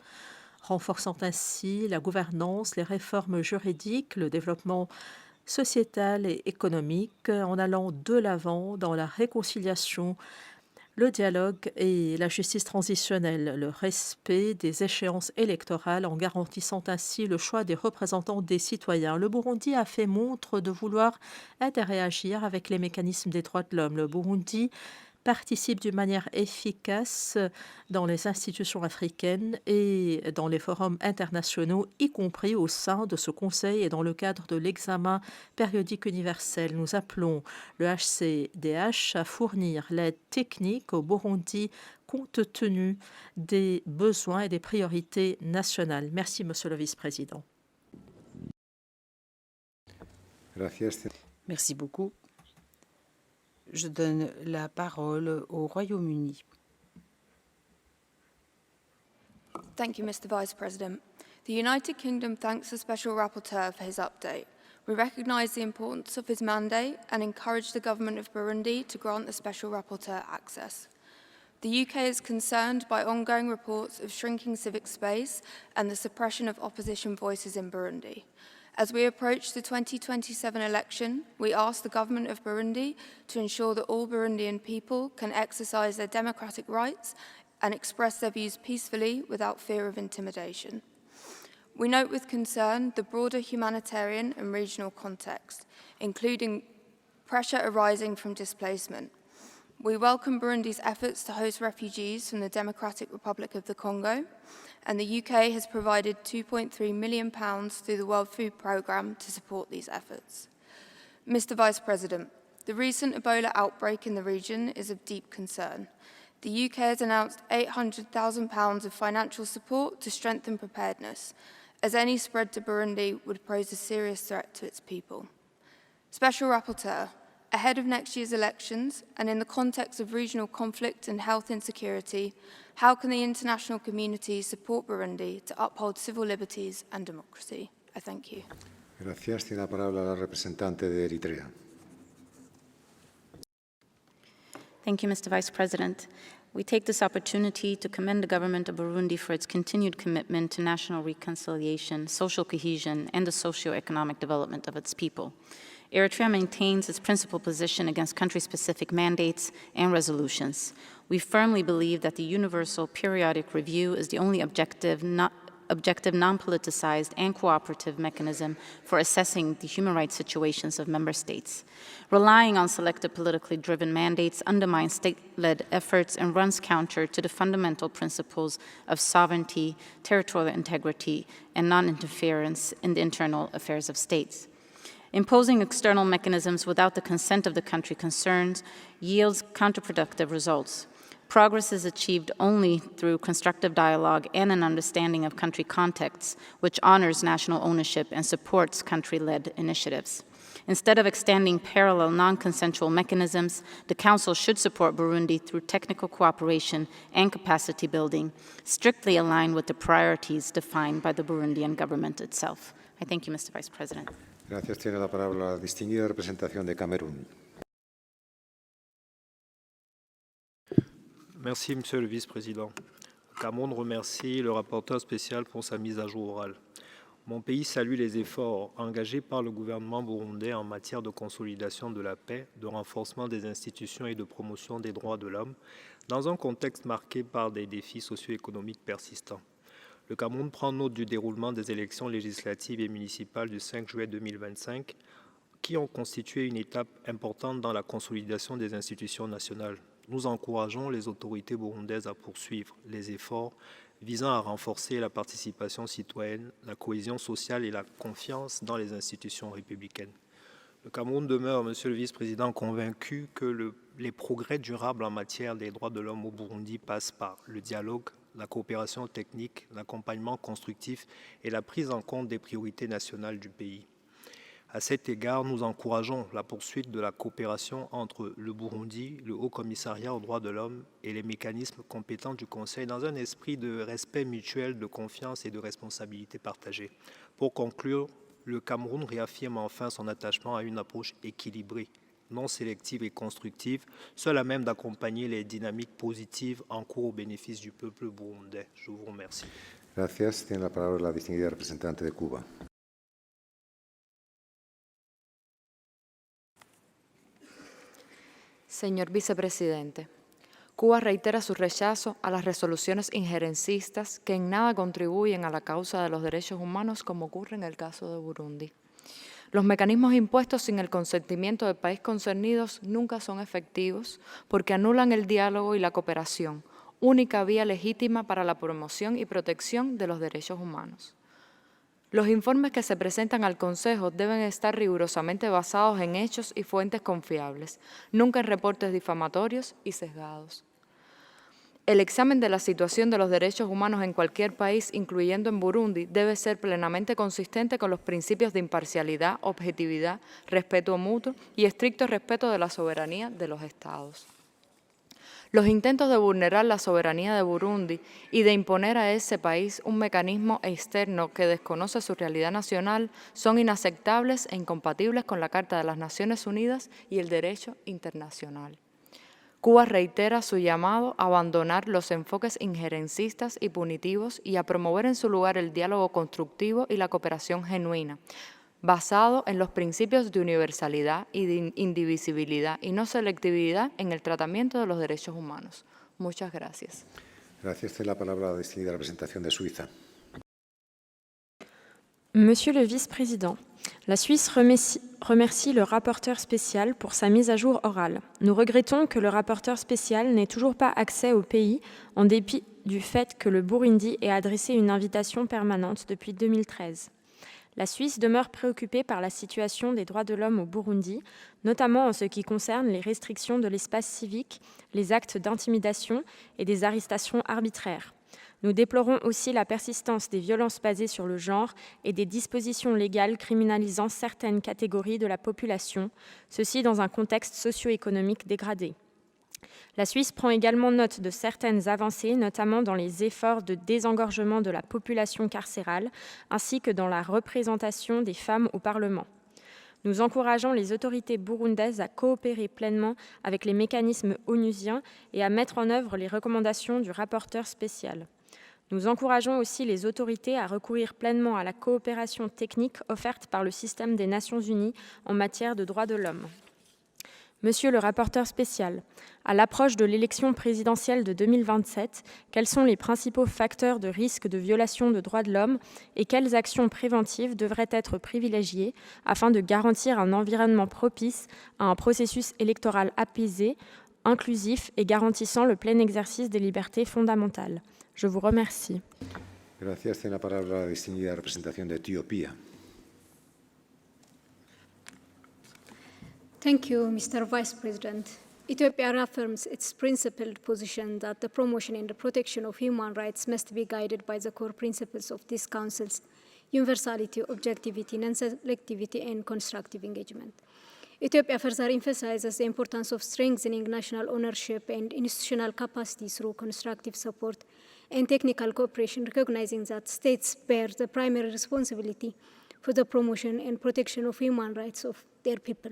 renforçant ainsi la gouvernance, les réformes juridiques, le développement sociétal et économique, en allant de l'avant dans la réconciliation, le dialogue et la justice transitionnelle, le respect des échéances électorales en garantissant ainsi le choix des représentants des citoyens. Le Burundi a fait montre de vouloir interagir avec les mécanismes des droits de l'homme. Le Burundi participe d'une manière efficace dans les institutions africaines et dans les forums internationaux, y compris au sein de ce Conseil et dans le cadre de l'examen périodique universel. Nous appelons le HCDH à fournir l'aide technique au Burundi compte tenu des besoins et des priorités nationales. Merci, Monsieur le Vice-président. Merci beaucoup. Je donne la parole au Royaume-Uni. Thank you, Mr. Vice President. The United Kingdom thanks the Special Rapporteur for his update. We recognise the importance of his mandate and encourage the government of Burundi to grant the Special Rapporteur access. The UK is concerned by ongoing reports of shrinking civic space and the suppression of opposition voices in Burundi. As we approach the 2027 election, we ask the government of Burundi to ensure that all Burundian people can exercise their democratic rights and express their views peacefully without fear of intimidation. We note with concern the broader humanitarian and regional context, including pressure arising from displacement. We welcome Burundi's efforts to host refugees from the Democratic Republic of the Congo, and the UK has provided £2.3 million through the World Food Programme to support these efforts. Mr. Vice President, the recent Ebola outbreak in the region is of deep concern. The UK has announced £800,000 of financial support to strengthen preparedness, as any spread to Burundi would pose a serious threat to its people. Special Rapporteur, ahead of next year's elections and in the context of regional conflict and health insecurity, how can the international community support Burundi to uphold civil liberties and democracy? I thank you. Gracias. Tiene la palabra la representante de Eritrea. Thank you, Mr. Vice President. We take this opportunity to commend the government of Burundi for its continued commitment to national reconciliation, social cohesion, and the socio-economic development of its people. Eritrea maintains its principal position against country-specific mandates and resolutions. We firmly believe that the Universal Periodic Review is the only objective, non-politicized, and cooperative mechanism for assessing the human rights situations of member states. Relying on selective politically driven mandates undermines state-led efforts and runs counter to the fundamental principles of sovereignty, territorial integrity, and non-interference in the internal affairs of states. Imposing external mechanisms without the consent of the country concerned yields counterproductive results. Progress is achieved only through constructive dialogue and an understanding of country contexts, which honors national ownership and supports country-led initiatives. Instead of extending parallel non-consensual mechanisms, the Council should support Burundi through technical cooperation and capacity building, strictly aligned with the priorities defined by the Burundian government itself. I thank you, Mr. Vice President. Gracias. Tiene la palabra la distinguida representación de Camerún. Merci, Monsieur le Vice-président. Le Cameroun remercie le rapporteur spécial pour sa mise à jour orale. Mon pays salue les efforts engagés par le gouvernement burundais en matière de consolidation de la paix, de renforcement des institutions et de promotion des droits de l'homme, dans un contexte marqué par des défis socio-économiques persistants. Le Cameroun prend note du déroulement des élections législatives et municipales du 5 juillet 2025, qui ont constitué une étape importante dans la consolidation des institutions nationales. Nous encourageons les autorités burundaises à poursuivre les efforts visant à renforcer la participation citoyenne, la cohésion sociale et la confiance dans les institutions républicaines. Le Cameroun demeure, Monsieur le Vice-président, convaincu que les progrès durables en matière des droits de l'homme au Burundi passent par le dialogue, la coopération technique, l'accompagnement constructif et la prise en compte des priorités nationales du pays. À cet égard, nous encourageons la poursuite de la coopération entre le Burundi, le Haut-Commissariat aux droits de l'homme et les mécanismes compétents du Conseil dans un esprit de respect mutuel, de confiance et de responsabilité partagée. Pour conclure, le Cameroun réaffirme enfin son attachement à une approche équilibrée, non sélective et constructive, seule à même d'accompagner les dynamiques positives en cours au bénéfice du peuple burundais. Je vous remercie. Gracias. Tiene la palabra la distinguida representante de Cuba. Señor Vicepresidente, Cuba reitera su rechazo a las resoluciones injerencistas que en nada contribuyen a la causa de los derechos humanos, como ocurre en el caso de Burundi. Los mecanismos impuestos sin el consentimiento del país concernidos nunca son efectivos porque anulan el diálogo y la cooperación, única vía legítima para la promoción y protección de los derechos humanos. Los informes que se presentan al Consejo deben estar rigurosamente basados en hechos y fuentes confiables, nunca en reportes difamatorios y sesgados. El examen de la situación de los derechos humanos en cualquier país, incluyendo en Burundi, debe ser plenamente consistente con los principios de imparcialidad, objetividad, respeto mutuo y estricto respeto de la soberanía de los Estados. Los intentos de vulnerar la soberanía de Burundi y de imponer a ese país un mecanismo externo que desconoce su realidad nacional son inaceptables e incompatibles con la Carta de las Naciones Unidas y el derecho internacional. Cuba reitera su llamado a abandonar los enfoques injerencistas y punitivos y a promover en su lugar el diálogo constructivo y la cooperación genuina, basado en los principios de universalidad y de indivisibilidad y no selectividad en el tratamiento de los derechos humanos. Muchas gracias. Gracias. Tiene la palabra la distinguida representación de Suiza. Monsieur le Vice-président, la Suisse remercie le rapporteur spécial pour sa mise à jour orale. Nous regrettons que le rapporteur spécial n'ait toujours pas accès au pays, en dépit du fait que le Burundi ait adressé une invitation permanente depuis 2013. La Suisse demeure préoccupée par la situation des droits de l'homme au Burundi, notamment en ce qui concerne les restrictions de l'espace civique, les actes d'intimidation et des arrestations arbitraires. Nous déplorons aussi la persistance des violences basées sur le genre et des dispositions légales criminalisant certaines catégories de la population, ceci dans un contexte socio-économique dégradé. La Suisse prend également note de certaines avancées, notamment dans les efforts de désengorgement de la population carcérale, ainsi que dans la représentation des femmes au Parlement. Nous encourageons les autorités burundaises à coopérer pleinement avec les mécanismes onusiens et à mettre en œuvre les recommandations du rapporteur spécial. Nous encourageons aussi les autorités à recourir pleinement à la coopération technique offerte par le système des Nations Unies en matière de droits de l'homme. Monsieur le rapporteur spécial, à l'approche de l'élection présidentielle de 2027, quels sont les principaux facteurs de risque de violation de droits de l'homme et quelles actions préventives devraient être privilégiées afin de garantir un environnement propice à un processus électoral apaisé, inclusif et garantissant le plein exercice des libertés fondamentales? Je vous remercie. Gracias. Tiene la palabra la distinguida representación de Etiopía. Thank you, Mr. Vice President. Ethiopia reaffirms its principled position that the promotion and the protection of human rights must be guided by the core principles of this Council's universality, objectivity, non-selectivity, and constructive engagement. Ethiopia further emphasizes the importance of strengthening national ownership and institutional capacity through constructive support and technical cooperation, recognizing that states bear the primary responsibility for the promotion and protection of human rights of their people.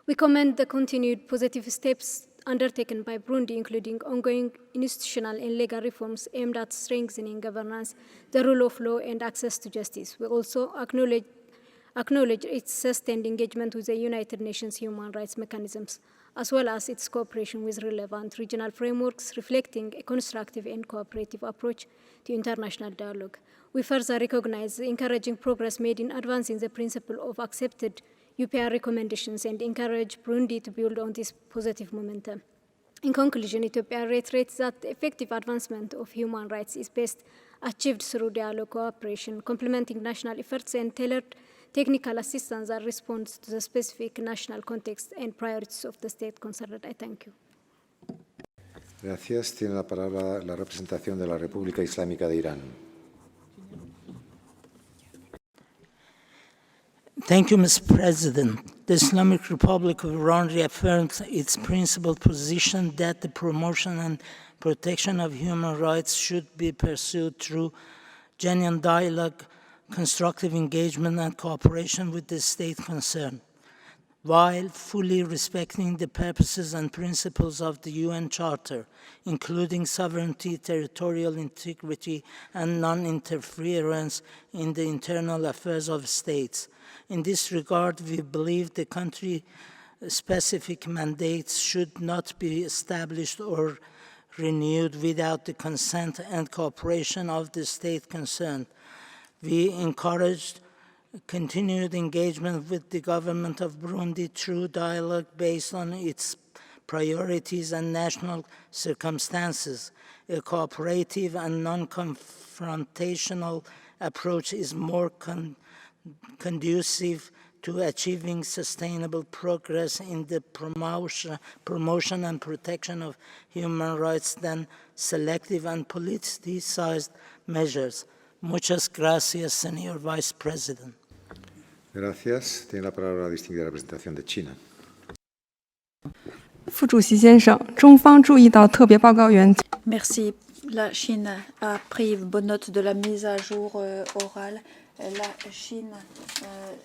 We commend the continued positive steps undertaken by Burundi, including ongoing institutional and legal reforms aimed at strengthening governance, the rule of law, and access to justice. We also acknowledge its sustained engagement with the United Nations human rights mechanisms, as well as its cooperation with relevant regional frameworks, reflecting a constructive and cooperative approach to international dialogue. We further recognize the encouraging progress made in advancing the principle of accepted UPR recommendations and encourage Burundi to build on this positive momentum. In conclusion, Ethiopia reiterates that the effective advancement of human rights is best achieved through dialogue, cooperation, complementing national efforts, and tailored technical assistance that responds to the specific national context and priorities of the state concerned. I thank you. Gracias. Tiene la palabra la representación de la República Islámica de Irán. Thank you, Mr. President. The Islamic Republic of Iran reaffirms its principled position that the promotion and protection of human rights should be pursued through genuine dialogue, constructive engagement, and cooperation with the state concerned, while fully respecting the purposes and principles of the UN Charter, including sovereignty, territorial integrity, and non-interference in the internal affairs of states. In this regard, we believe the country-specific mandates should not be established or renewed without the consent and cooperation of the state concerned. We encourage continued engagement with the government of Burundi through dialogue based on its priorities and national circumstances. A cooperative and non-confrontational approach is more conducive to achieving sustainable progress in the promotion and protection of human rights than selective and politicized measures. Muchas gracias, Señor Vice President. Gracias. Tiene la palabra la distinguida representación de China. 副主席先生，中方注意到特别报告员。Merci. La Chine a pris bonne note de la mise à jour orale. La Chine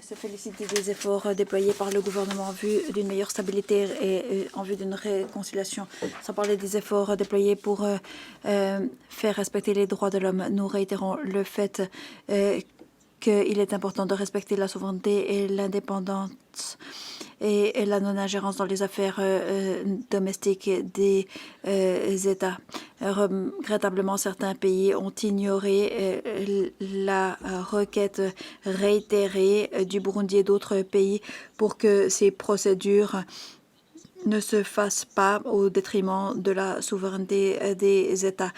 se félicite des efforts déployés par le gouvernement en vue d'une meilleure stabilité et en vue d'une réconciliation, sans parler des efforts déployés pour faire respecter les droits de l'homme. Nous réitérons le fait qu'il est important de respecter la souveraineté et l'indépendance et la non-ingérence dans les affaires domestiques des États. Regrettablement, certains pays ont ignoré la requête réitérée du Burundi et d'autres pays pour que ces procédures ne se fassent pas au détriment de la souveraineté des États.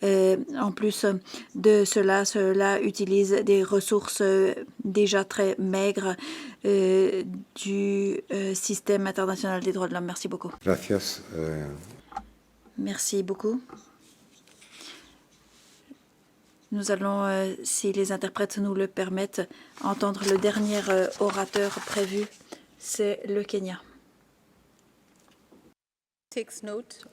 En plus de cela, cela utilise des ressources déjà très maigres du système international des droits de l'homme. Merci beaucoup. Gracias. Merci beaucoup. Nous allons, si les interprètes nous le permettent, entendre le dernier orateur prévu, c'est le Kenya. Takes note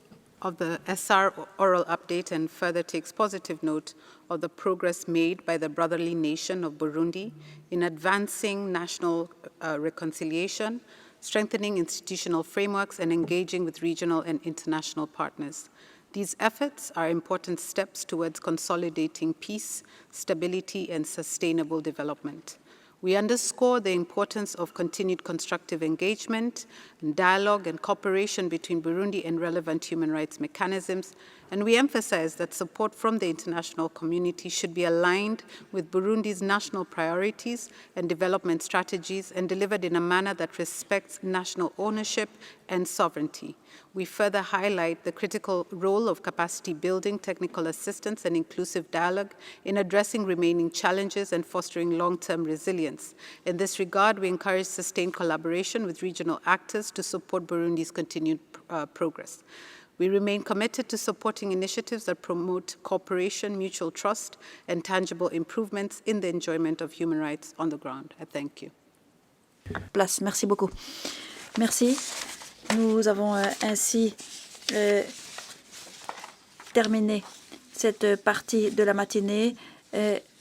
of the SR oral update and further takes positive note of the progress made by the brotherly nation of Burundi in advancing national reconciliation, strengthening institutional frameworks, and engaging with regional and international partners. These efforts are important steps towards consolidating peace, stability, and sustainable development. We underscore the importance of continued constructive engagement and dialogue and cooperation between Burundi and relevant human rights mechanisms, and we emphasize that support from the international community should be aligned with Burundi's national priorities and development strategies and delivered in a manner that respects national ownership and sovereignty. We further highlight the critical role of capacity building, technical assistance, and inclusive dialogue in addressing remaining challenges and fostering long-term resilience. In this regard, we encourage sustained collaboration with regional actors to support Burundi's continued progress. We remain committed to supporting initiatives that promote cooperation, mutual trust, and tangible improvements in the enjoyment of human rights on the ground. I thank you. Place. Merci beaucoup. Merci. Nous avons ainsi terminé cette partie de la matinée,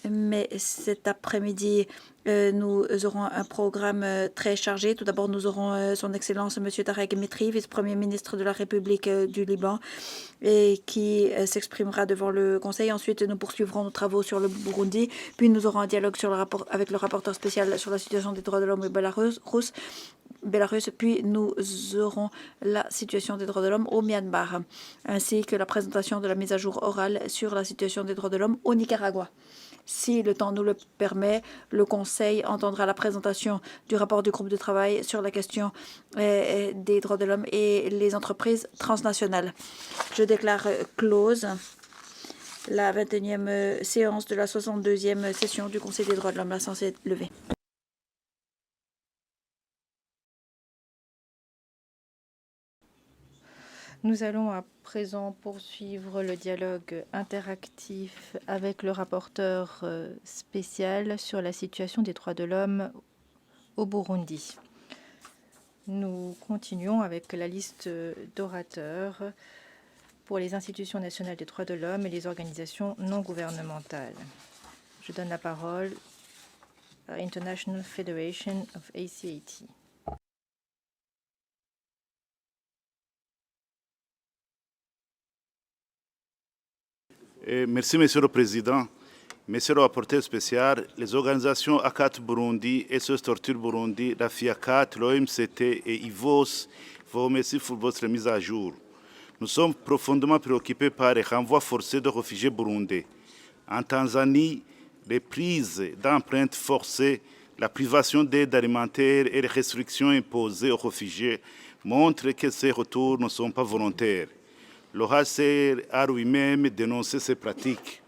mais cet après-midi, nous aurons un programme très chargé. Tout d'abord, nous aurons son Excellence M. Tarek Mitri, vice-premier ministre de la République du Liban, et qui s'exprimera devant le Conseil. Ensuite, nous poursuivrons nos travaux sur le Burundi. Puis, nous aurons un dialogue sur avec le rapporteur spécial sur la situation des droits de l'homme au Bélarus. Puis nous aurons la situation des droits de l'homme au Myanmar, ainsi que la présentation de la mise à jour orale sur la situation des droits de l'homme au Nicaragua. Si le temps nous le permet, le Conseil entendra la présentation du rapport du groupe de travail sur la question des droits de l'homme et les entreprises transnationales. Je déclare close la 21e séance de la 62e session du Conseil des droits de l'homme. La séance est levée. Nous allons à présent poursuivre le dialogue interactif avec le rapporteur spécial sur la situation des droits de l'homme au Burundi. Nous continuons avec la liste d'orateurs pour les institutions nationales des droits de l'homme et les organisations non gouvernementales. Je donne la parole à International Federation of ACAT. Merci, Monsieur le Président. Monsieur le rapporteur spécial, les organisations ACAT Burundi, SOS Torture Burundi, la FIACAT, l'OMCT et IVOS vous remercient pour votre mise à jour. Nous sommes profondément préoccupés par les renvois forcés de réfugiés burundais. En Tanzanie, les prises d'empreintes forcées, la privation d'aide alimentaire et les restrictions imposées aux réfugiés montrent que ces retours ne sont pas volontaires. Le HCR a lui-même dénoncé ces pratiques.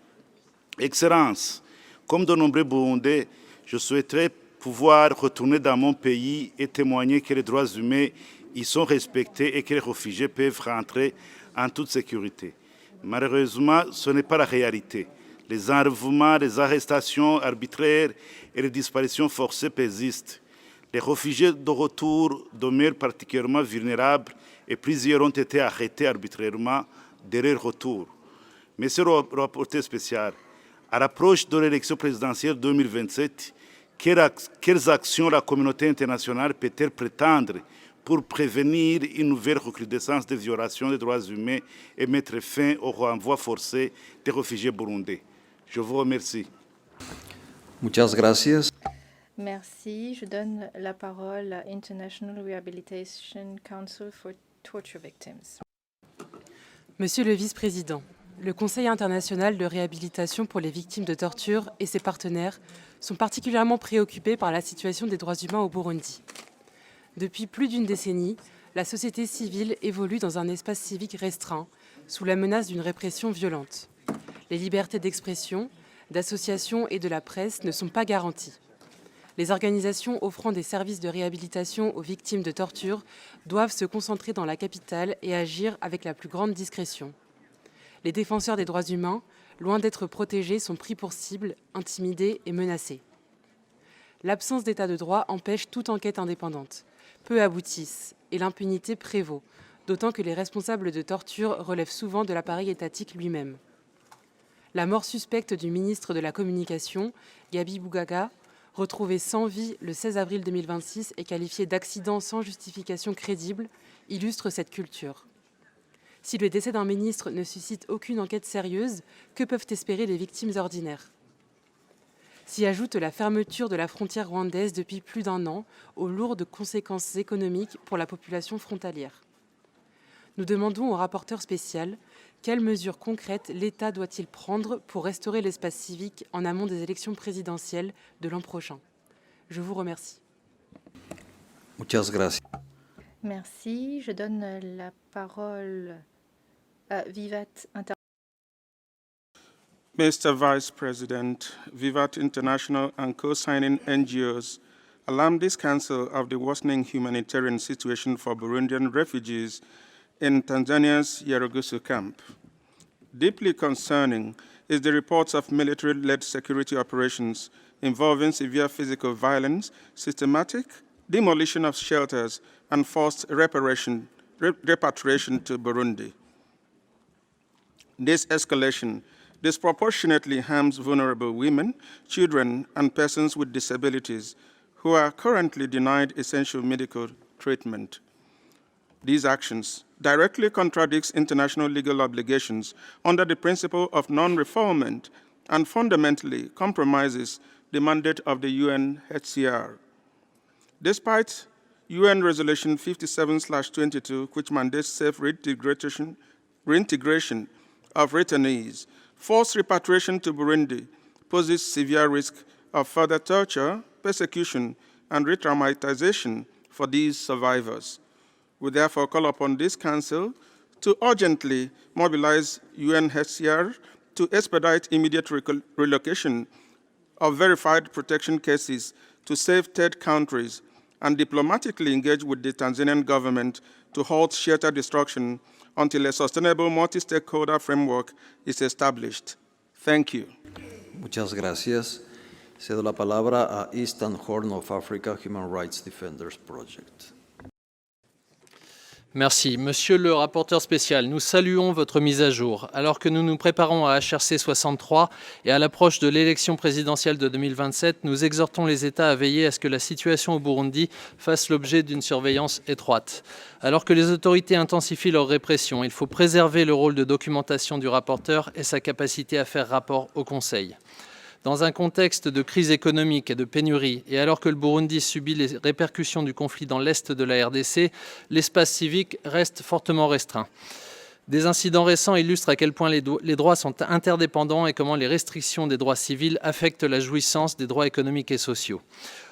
Excellence, comme de nombreux Burundais, je souhaiterais pouvoir retourner dans mon pays et témoigner que les droits humains y sont respectés et que les réfugiés peuvent rentrer en toute sécurité. Malheureusement, ce n'est pas la réalité. Les enlèvements, les arrestations arbitraires et les disparitions forcées persistent. Les réfugiés de retour demeurent particulièrement vulnérables et plusieurs ont été arrêtés arbitrairement dès leur retour. Monsieur le rapporteur spécial, à l'approche de l'élection présidentielle 2027, quelles actions la communauté internationale peut-elle prétendre pour prévenir une nouvelle recrudescence des violations des droits humains et mettre fin au renvoi forcé des réfugiés burundais? Je vous remercie. Muchas gracias. Merci. Je donne la parole à International Rehabilitation Council for Torture Victims. Monsieur le vice-président, le Conseil international de réhabilitation pour les victimes de torture et ses partenaires sont particulièrement préoccupés par la situation des droits humains au Burundi. Depuis plus d'une décennie, la société civile évolue dans un espace civique restreint, sous la menace d'une répression violente. Les libertés d'expression, d'association et de la presse ne sont pas garanties. Les organisations offrant des services de réhabilitation aux victimes de torture doivent se concentrer dans la capitale et agir avec la plus grande discrétion. Les défenseurs des droits humains, loin d'être protégés, sont pris pour cible, intimidés et menacés. L'absence d'état de droit empêche toute enquête indépendante. Peu aboutissent et l'impunité prévaut, d'autant que les responsables de torture relèvent souvent de l'appareil étatique lui-même. La mort suspecte du ministre de la Communication, Gabi Bougaga, retrouvé sans vie le 16 avril 2026 et qualifié d'accident sans justification crédible, illustre cette culture. Si le décès d'un ministre ne suscite aucune enquête sérieuse, que peuvent espérer les victimes ordinaires ? S'y ajoute la fermeture de la frontière rwandaise depuis plus d'1 an, aux lourdes conséquences économiques pour la population frontalière. Nous demandons au rapporteur spécial quelles mesures concrètes l'État doit-il prendre pour restaurer l'espace civique en amont des élections présidentielles de l'an prochain. Je vous remercie. Muchas gracias. Merci. Je donne la parole à Vivat International. Mr. Vice President, Vivat International and co-signing NGOs alarmed this Council of the worsening humanitarian situation for Burundian refugees in Tanzania's Nyarugusu camp. Deeply concerning is the reports of military-led security operations involving severe physical violence, systematic demolition of shelters, and forced repatriation to Burundi. This escalation disproportionately harms vulnerable women, children, and persons with disabilities who are currently denied essential medical treatment. These actions directly contradicts international legal obligations under the principle of non-refoulement and fundamentally compromises the mandate of the UNHCR. Despite UN Resolution 57/22, which mandates safe reintegration of returnees, forced repatriation to Burundi poses severe risk of further torture, persecution, and re-traumatization for these survivors. We therefore call upon this Council to urgently mobilize UNHCR to expedite immediate relocation of verified protection cases to safe third countries and diplomatically engage with the Tanzanian government to halt shelter destruction until a sustainable multi-stakeholder framework is established. Thank you. Muchas gracias. Cedo la palabra a Eastern Horn of Africa Human Rights Defenders Project. Merci. Monsieur le rapporteur spécial, nous saluons votre mise à jour. Alors que nous nous préparons à HRC 63 et à l'approche de l'élection présidentielle de 2027, nous exhortons les États à veiller à ce que la situation au Burundi fasse l'objet d'une surveillance étroite. Alors que les autorités intensifient leur répression, il faut préserver le rôle de documentation du rapporteur et sa capacité à faire rapport au Conseil. Dans un contexte de crise économique et de pénurie, et alors que le Burundi subit les répercussions du conflit dans l'est de la RDC, l'espace civique reste fortement restreint. Des incidents récents illustrent à quel point les droits sont interdépendants et comment les restrictions des droits civils affectent la jouissance des droits économiques et sociaux.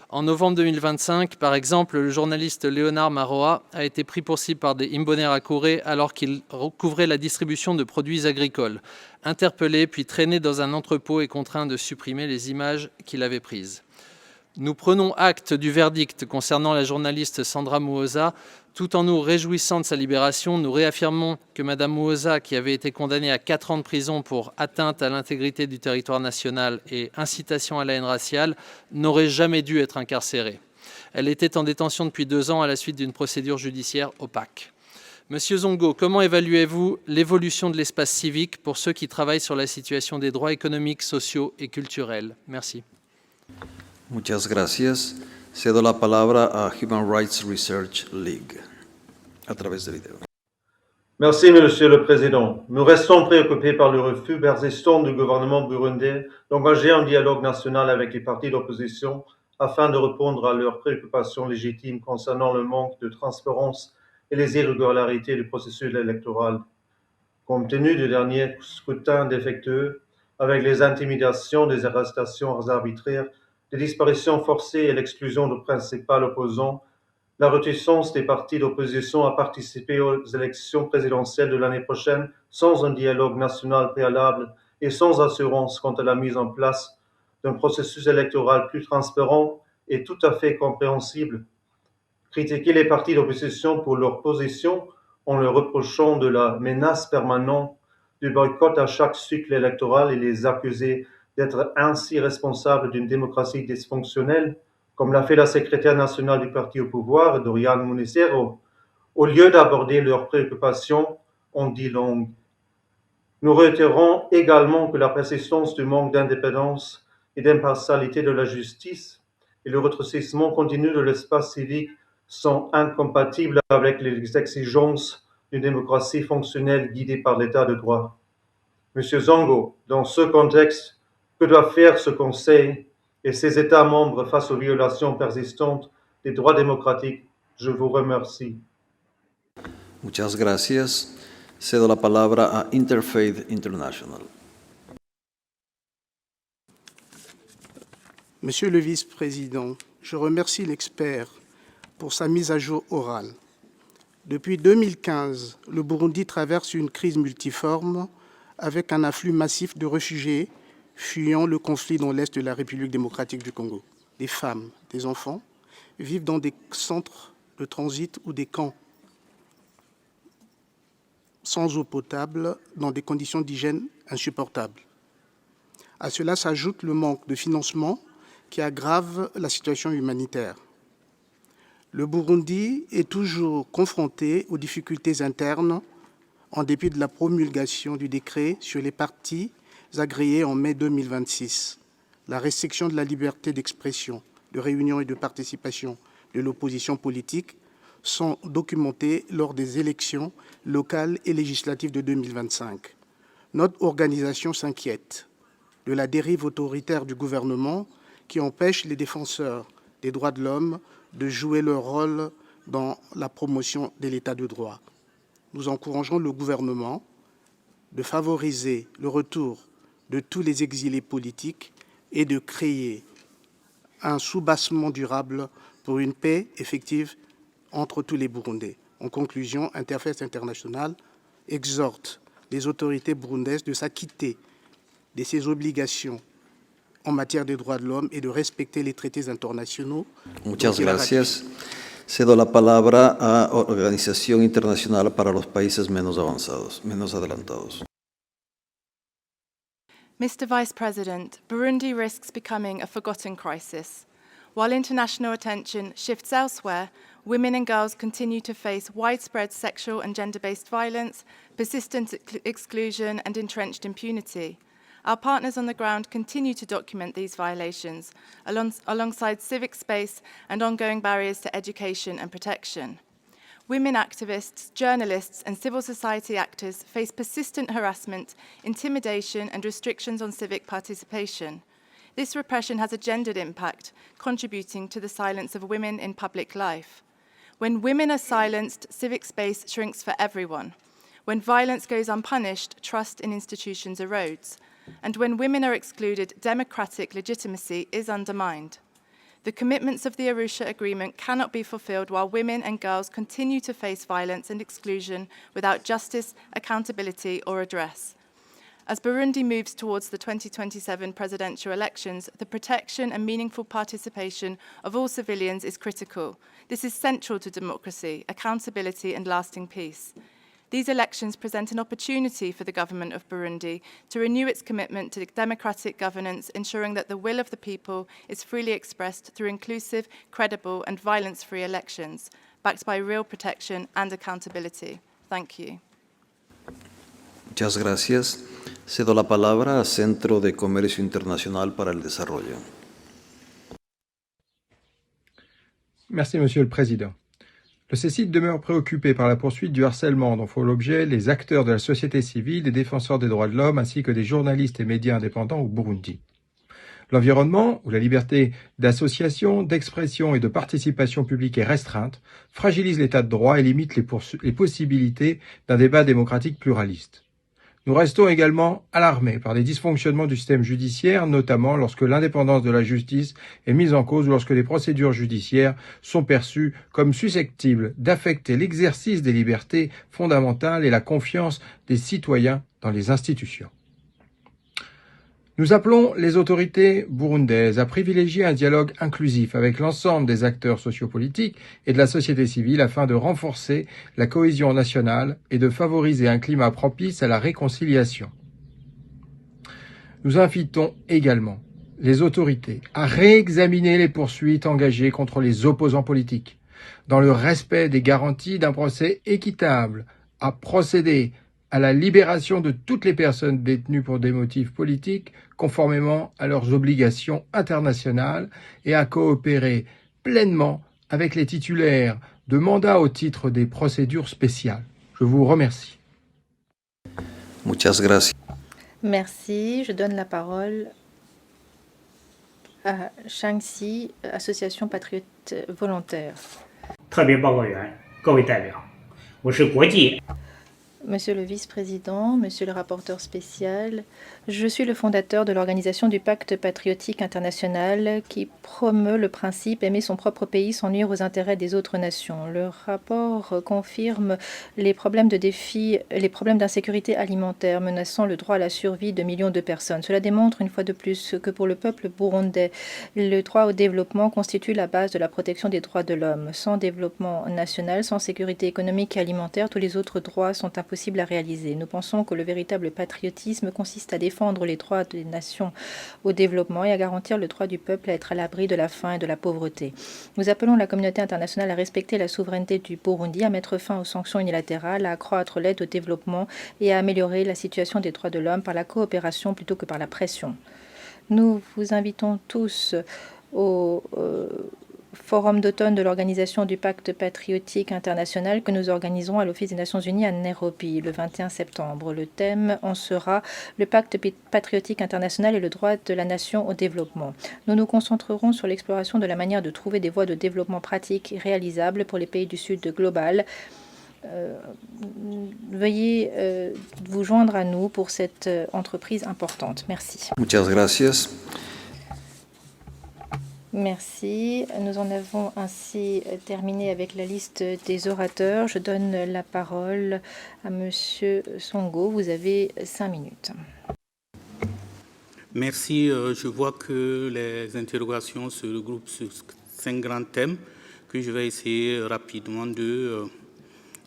En novembre 2025, par exemple, le journaliste Léonard Maroa a été pris pour cible par des Imbonerakure alors qu'il couvrait la distribution de produits agricoles. Interpellé puis traîné dans un entrepôt et contraint de supprimer les images qu'il avait prises. Nous prenons acte du verdict concernant la journaliste Sandra Muhoza. Tout en nous réjouissant de sa libération, nous réaffirmons que Mme Muhoza, qui avait été condamnée à 4 ans de prison pour atteinte à l'intégrité du territoire national et incitation à la haine raciale, n'aurait jamais dû être incarcérée. Elle était en détention depuis 2 ans à la suite d'une procédure judiciaire opaque. Monsieur Zongo, comment évaluez-vous l'évolution de l'espace civique pour ceux qui travaillent sur la situation des droits économiques, sociaux et culturels? Merci. Muchas gracias. Cedo la palabra a Human Rights Research League, a través de vidéo. Merci, Monsieur le Président. Nous restons préoccupés par le refus persistant du gouvernement burundais d'engager un dialogue national avec les partis d'opposition afin de répondre à leurs préoccupations légitimes concernant le manque de transparence et les irrégularités du processus électoral. Compte tenu du dernier scrutin défectueux, avec les intimidations, des arrestations arbitraires, des disparitions forcées et l'exclusion du principal opposant, la réticence des partis d'opposition à participer aux élections présidentielles de l'année prochaine sans un dialogue national préalable et sans assurance quant à la mise en place d'un processus électoral plus transparent est tout à fait compréhensible. Critiquer les partis d'opposition pour leur position en leur reprochant de la menace permanente du boycott à chaque cycle électoral et les accuser d'être ainsi responsables d'une démocratie dysfonctionnelle, comme l'a fait la secrétaire nationale du parti au pouvoir, Doriane Munecero, au lieu d'aborder leurs préoccupations en dit long. Nous réitérons également que la persistance du manque d'indépendance et d'impartialité de la justice et le rétrécissement continu de l'espace civique sont incompatibles avec les exigences d'une démocratie fonctionnelle guidée par l'état de droit. Monsieur Zongo, dans ce contexte, que doit faire ce Conseil et ses États membres face aux violations persistantes des droits démocratiques? Je vous remercie. Muchas gracias. Cedo la palabra a Interfaith International. Monsieur le vice-président, je remercie l'expert pour sa mise à jour orale. Depuis 2015, le Burundi traverse une crise multiforme avec un afflux massif de réfugiés fuyant le conflit dans l'est de la République démocratique du Congo. Des femmes, des enfants vivent dans des centres de transit ou des camps sans eau potable, dans des conditions d'hygiène insupportables. À cela s'ajoute le manque de financement qui aggrave la situation humanitaire. Le Burundi est toujours confronté aux difficultés internes en dépit de la promulgation du décret sur les partis agréés en mai 2026. La restriction de la liberté d'expression, de réunion et de participation de l'opposition politique sont documentées lors des élections locales et législatives de 2025. Notre organisation s'inquiète de la dérive autoritaire du gouvernement qui empêche les défenseurs des droits de l'homme de jouer leur rôle dans la promotion de l'état de droit. Nous encourageons le gouvernement de favoriser le retour de tous les exilés politiques et de créer un soubassement durable pour une paix effective entre tous les Burundais. En conclusion, Interfaith International exhorte les autorités burundaises de s'acquitter de ses obligations en matière des droits de l'homme et de respecter les traités internationaux. Muchas gracias. Cedo la palabra a Organización Internacional para los Países menos adelantados. Mr. Vice President, Burundi risks becoming a forgotten crisis. While international attention shifts elsewhere, women and girls continue to face widespread sexual and gender-based violence, persistent exclusion, and entrenched impunity. Our partners on the ground continue to document these violations, alongside civic space and ongoing barriers to education and protection. Women activists, journalists, and civil society actors face persistent harassment, intimidation, and restrictions on civic participation. This repression has a gendered impact, contributing to the silence of women in public life. When women are silenced, civic space shrinks for everyone. When violence goes unpunished, trust in institutions erodes. And when women are excluded, democratic legitimacy is undermined. The commitments of the Arusha Agreement cannot be fulfilled while women and girls continue to face violence and exclusion without justice, accountability, or redress. As Burundi moves towards the 2027 presidential elections, the protection and meaningful participation of all civilians is critical. This is central to democracy, accountability, and lasting peace. These elections present an opportunity for the government of Burundi to renew its commitment to democratic governance, ensuring that the will of the people is freely expressed through inclusive, credible, and violence-free elections, backed by real protection and accountability. Thank you. Muchas gracias. Cedo la palabra al Centro de Comercio Internacional para el Desarrollo. Merci, Monsieur le Président. Le CECID demeure préoccupé par la poursuite du harcèlement dont font l'objet les acteurs de la société civile, des défenseurs des droits de l'homme ainsi que des journalistes et médias indépendants au Burundi. L'environnement, où la liberté d'association, d'expression et de participation publique est restreinte, fragilise l'état de droit et limite les possibilités d'un débat démocratique pluraliste. Nous restons également alarmés par les dysfonctionnements du système judiciaire, notamment lorsque l'indépendance de la justice est mise en cause ou lorsque les procédures judiciaires sont perçues comme susceptibles d'affecter l'exercice des libertés fondamentales et la confiance des citoyens dans les institutions. Nous appelons les autorités burundaises à privilégier un dialogue inclusif avec l'ensemble des acteurs sociopolitiques et de la société civile afin de renforcer la cohésion nationale et de favoriser un climat propice à la réconciliation. Nous invitons également les autorités à réexaminer les poursuites engagées contre les opposants politiques, dans le respect des garanties d'un procès équitable, à procéder à la libération de toutes les personnes détenues pour des motifs politiques conformément à leurs obligations internationales et à coopérer pleinement avec les titulaires de mandats au titre des procédures spéciales. Je vous remercie. Muchas gracias. Merci. Je donne la parole à Shaanxi, Association Patriote Volontaire. 特别报告员、各位代表，我是国际 Monsieur le vice-président, monsieur le rapporteur spécial, je suis le fondateur de l'organisation du Pacte patriotique international qui promeut le principe aimer son propre pays sans nuire aux intérêts des autres nations. Le rapport confirme les problèmes de défi, les problèmes d'insécurité alimentaire menaçant le droit à la survie de millions de personnes. Cela démontre une fois de plus que pour le peuple burundais, le droit au développement constitue la base de la protection des droits de l'homme. Sans développement national, sans sécurité économique et alimentaire, tous les autres droits sont impossibles à réaliser. Nous pensons que le véritable patriotisme consiste à défendre les droits des nations au développement et à garantir le droit du peuple à être à l'abri de la faim et de la pauvreté. Nous appelons la communauté internationale à respecter la souveraineté du Burundi, à mettre fin aux sanctions unilatérales, à accroître l'aide au développement et à améliorer la situation des droits de l'homme par la coopération plutôt que par la pression. Nous vous invitons tous au Forum d'automne de l'Organisation du Pacte patriotique international que nous organiserons à l'Office des Nations Unies à Nairobi le 21 septembre. Le thème en sera le Pacte patriotique international et le droit de la nation au développement. Nous nous concentrerons sur l'exploration de la manière de trouver des voies de développement pratiques et réalisables pour les pays du Sud global. Veuillez vous joindre à nous pour cette entreprise importante. Merci. Muchas gracias. Merci. Nous en avons ainsi terminé avec la liste des orateurs. Je donne la parole à Monsieur Songo. Vous avez 5 minutes. Merci. Je vois que les interrogations se regroupent sur 5 grands thèmes que je vais essayer rapidement de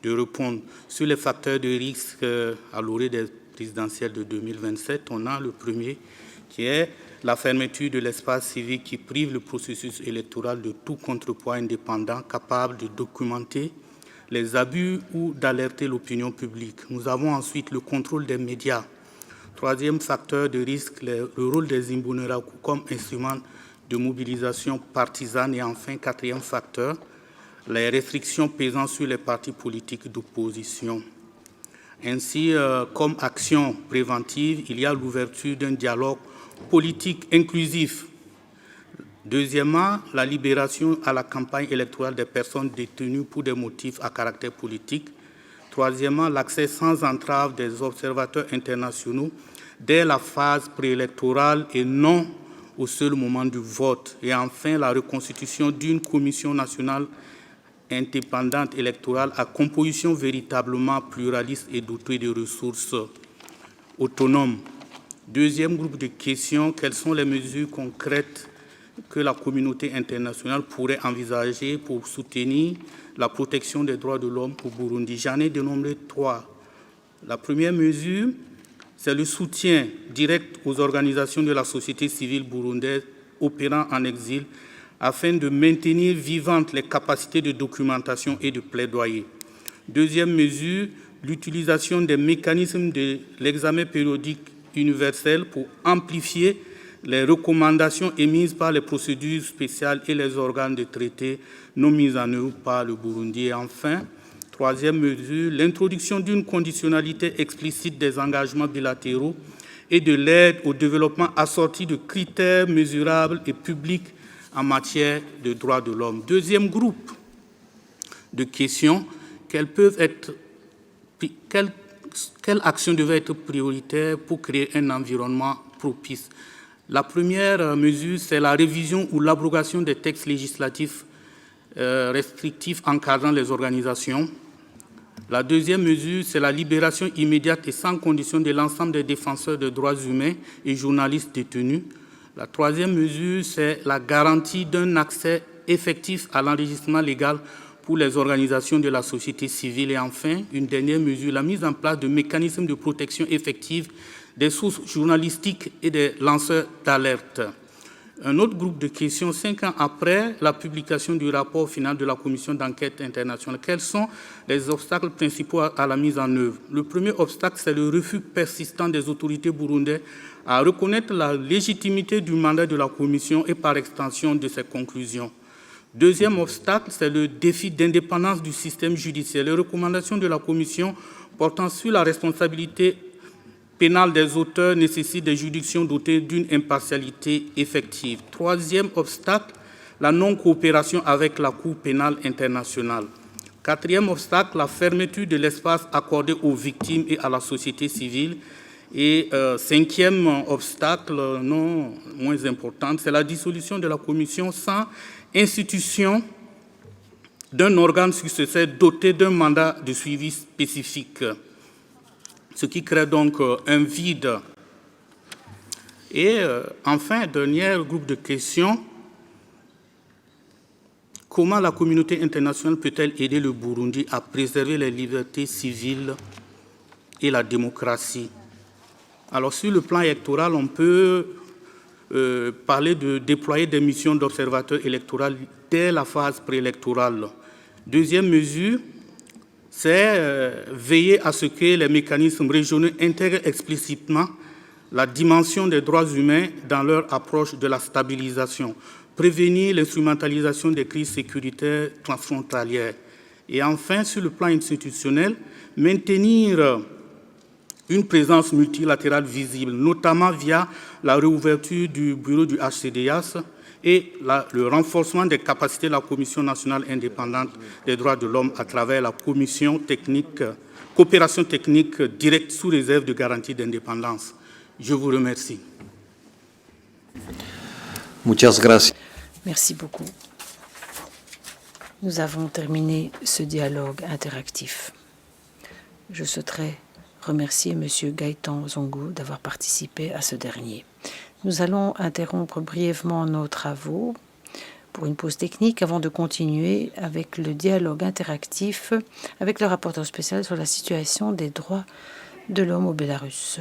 répondre. Sur les facteurs de risque à l'orée des présidentielles de 2027, on a le premier qui est la fermeture de l'espace civique qui prive le processus électoral de tout contrepoids indépendant capable de documenter les abus ou d'alerter l'opinion publique. Nous avons ensuite le contrôle des médias. Troisième facteur de risque, le rôle des Imbonerakure comme instrument de mobilisation partisane. Et enfin, quatrième facteur, les restrictions pesant sur les partis politiques d'opposition. Ainsi, comme action préventive, il y a l'ouverture d'un dialogue politique inclusif. Deuxièmement, la libération à la campagne électorale des personnes détenues pour des motifs à caractère politique. Troisièmement, l'accès sans entrave des observateurs internationaux dès la phase préélectorale et non au seul moment du vote. Et enfin, la reconstitution d'une commission nationale indépendante électorale à composition véritablement pluraliste et dotée de ressources autonomes. Deuxième groupe de questions, quelles sont les mesures concrètes que la communauté internationale pourrait envisager pour soutenir la protection des droits de l'homme au Burundi? J'en ai dénombré 3. La première mesure, c'est le soutien direct aux organisations de la société civile burundaise opérant en exil afin de maintenir vivantes les capacités de documentation et de plaidoyer. Deuxième mesure, l'utilisation des mécanismes de l'examen périodique universel pour amplifier les recommandations émises par les procédures spéciales et les organes de traité non mis en œuvre par le Burundi. Et enfin, troisième mesure, l'introduction d'une conditionnalité explicite des engagements bilatéraux et de l'aide au développement assortie de critères mesurables et publics en matière de droits de l'homme. Deuxième groupe de questions, quelles actions devaient être prioritaires pour créer un environnement propice? La première mesure, c'est la révision ou l'abrogation des textes législatifs restrictifs encadrant les organisations. La deuxième mesure, c'est la libération immédiate et sans condition de l'ensemble des défenseurs des droits humains et journalistes détenus. La troisième mesure, c'est la garantie d'un accès effectif à l'enregistrement légal pour les organisations de la société civile. Et enfin, une dernière mesure, la mise en place de mécanismes de protection effective des sources journalistiques et des lanceurs d'alerte. Un autre groupe de questions, 5 ans après la publication du rapport final de la commission d'enquête internationale, quels sont les obstacles principaux à la mise en œuvre? Le premier obstacle, c'est le refus persistant des autorités burundaises à reconnaître la légitimité du mandat de la commission et par extension de ses conclusions. Deuxième obstacle, c'est le défi d'indépendance du système judiciaire. Les recommandations de la commission portant sur la responsabilité pénale des auteurs nécessitent des juridictions dotées d'une impartialité effective. Troisième obstacle, la non-coopération avec la Cour pénale internationale. Quatrième obstacle, la fermeture de l'espace accordé aux victimes et à la société civile. Et cinquième obstacle, non moins important, c'est la dissolution de la commission sans institution d'un organe successeur doté d'un mandat de suivi spécifique, ce qui crée donc un vide. Et enfin, dernier groupe de questions, comment la communauté internationale peut-elle aider le Burundi à préserver les libertés civiles et la démocratie? Alors, sur le plan électoral, on peut parler de déployer des missions d'observateurs électoraux dès la phase préélectorale. Deuxième mesure, c'est veiller à ce que les mécanismes régionaux intègrent explicitement la dimension des droits humains dans leur approche de la stabilisation, prévenir l'instrumentalisation des crises sécuritaires transfrontalières. Et enfin, sur le plan institutionnel, maintenir une présence multilatérale visible, notamment via la réouverture du bureau du HCDIAS et le renforcement des capacités de la Commission nationale indépendante des droits de l'homme à travers la coopération technique directe sous réserve de garantie d'indépendance. Je vous remercie. Muchas gracias. Merci beaucoup. Nous avons terminé ce dialogue interactif. Je souhaiterais remercier M. Gaëtan Zongo d'avoir participé à ce dernier. Nous allons interrompre brièvement nos travaux pour une pause technique avant de continuer avec le dialogue interactif avec le rapporteur spécial sur la situation des droits de l'homme au Bélarus.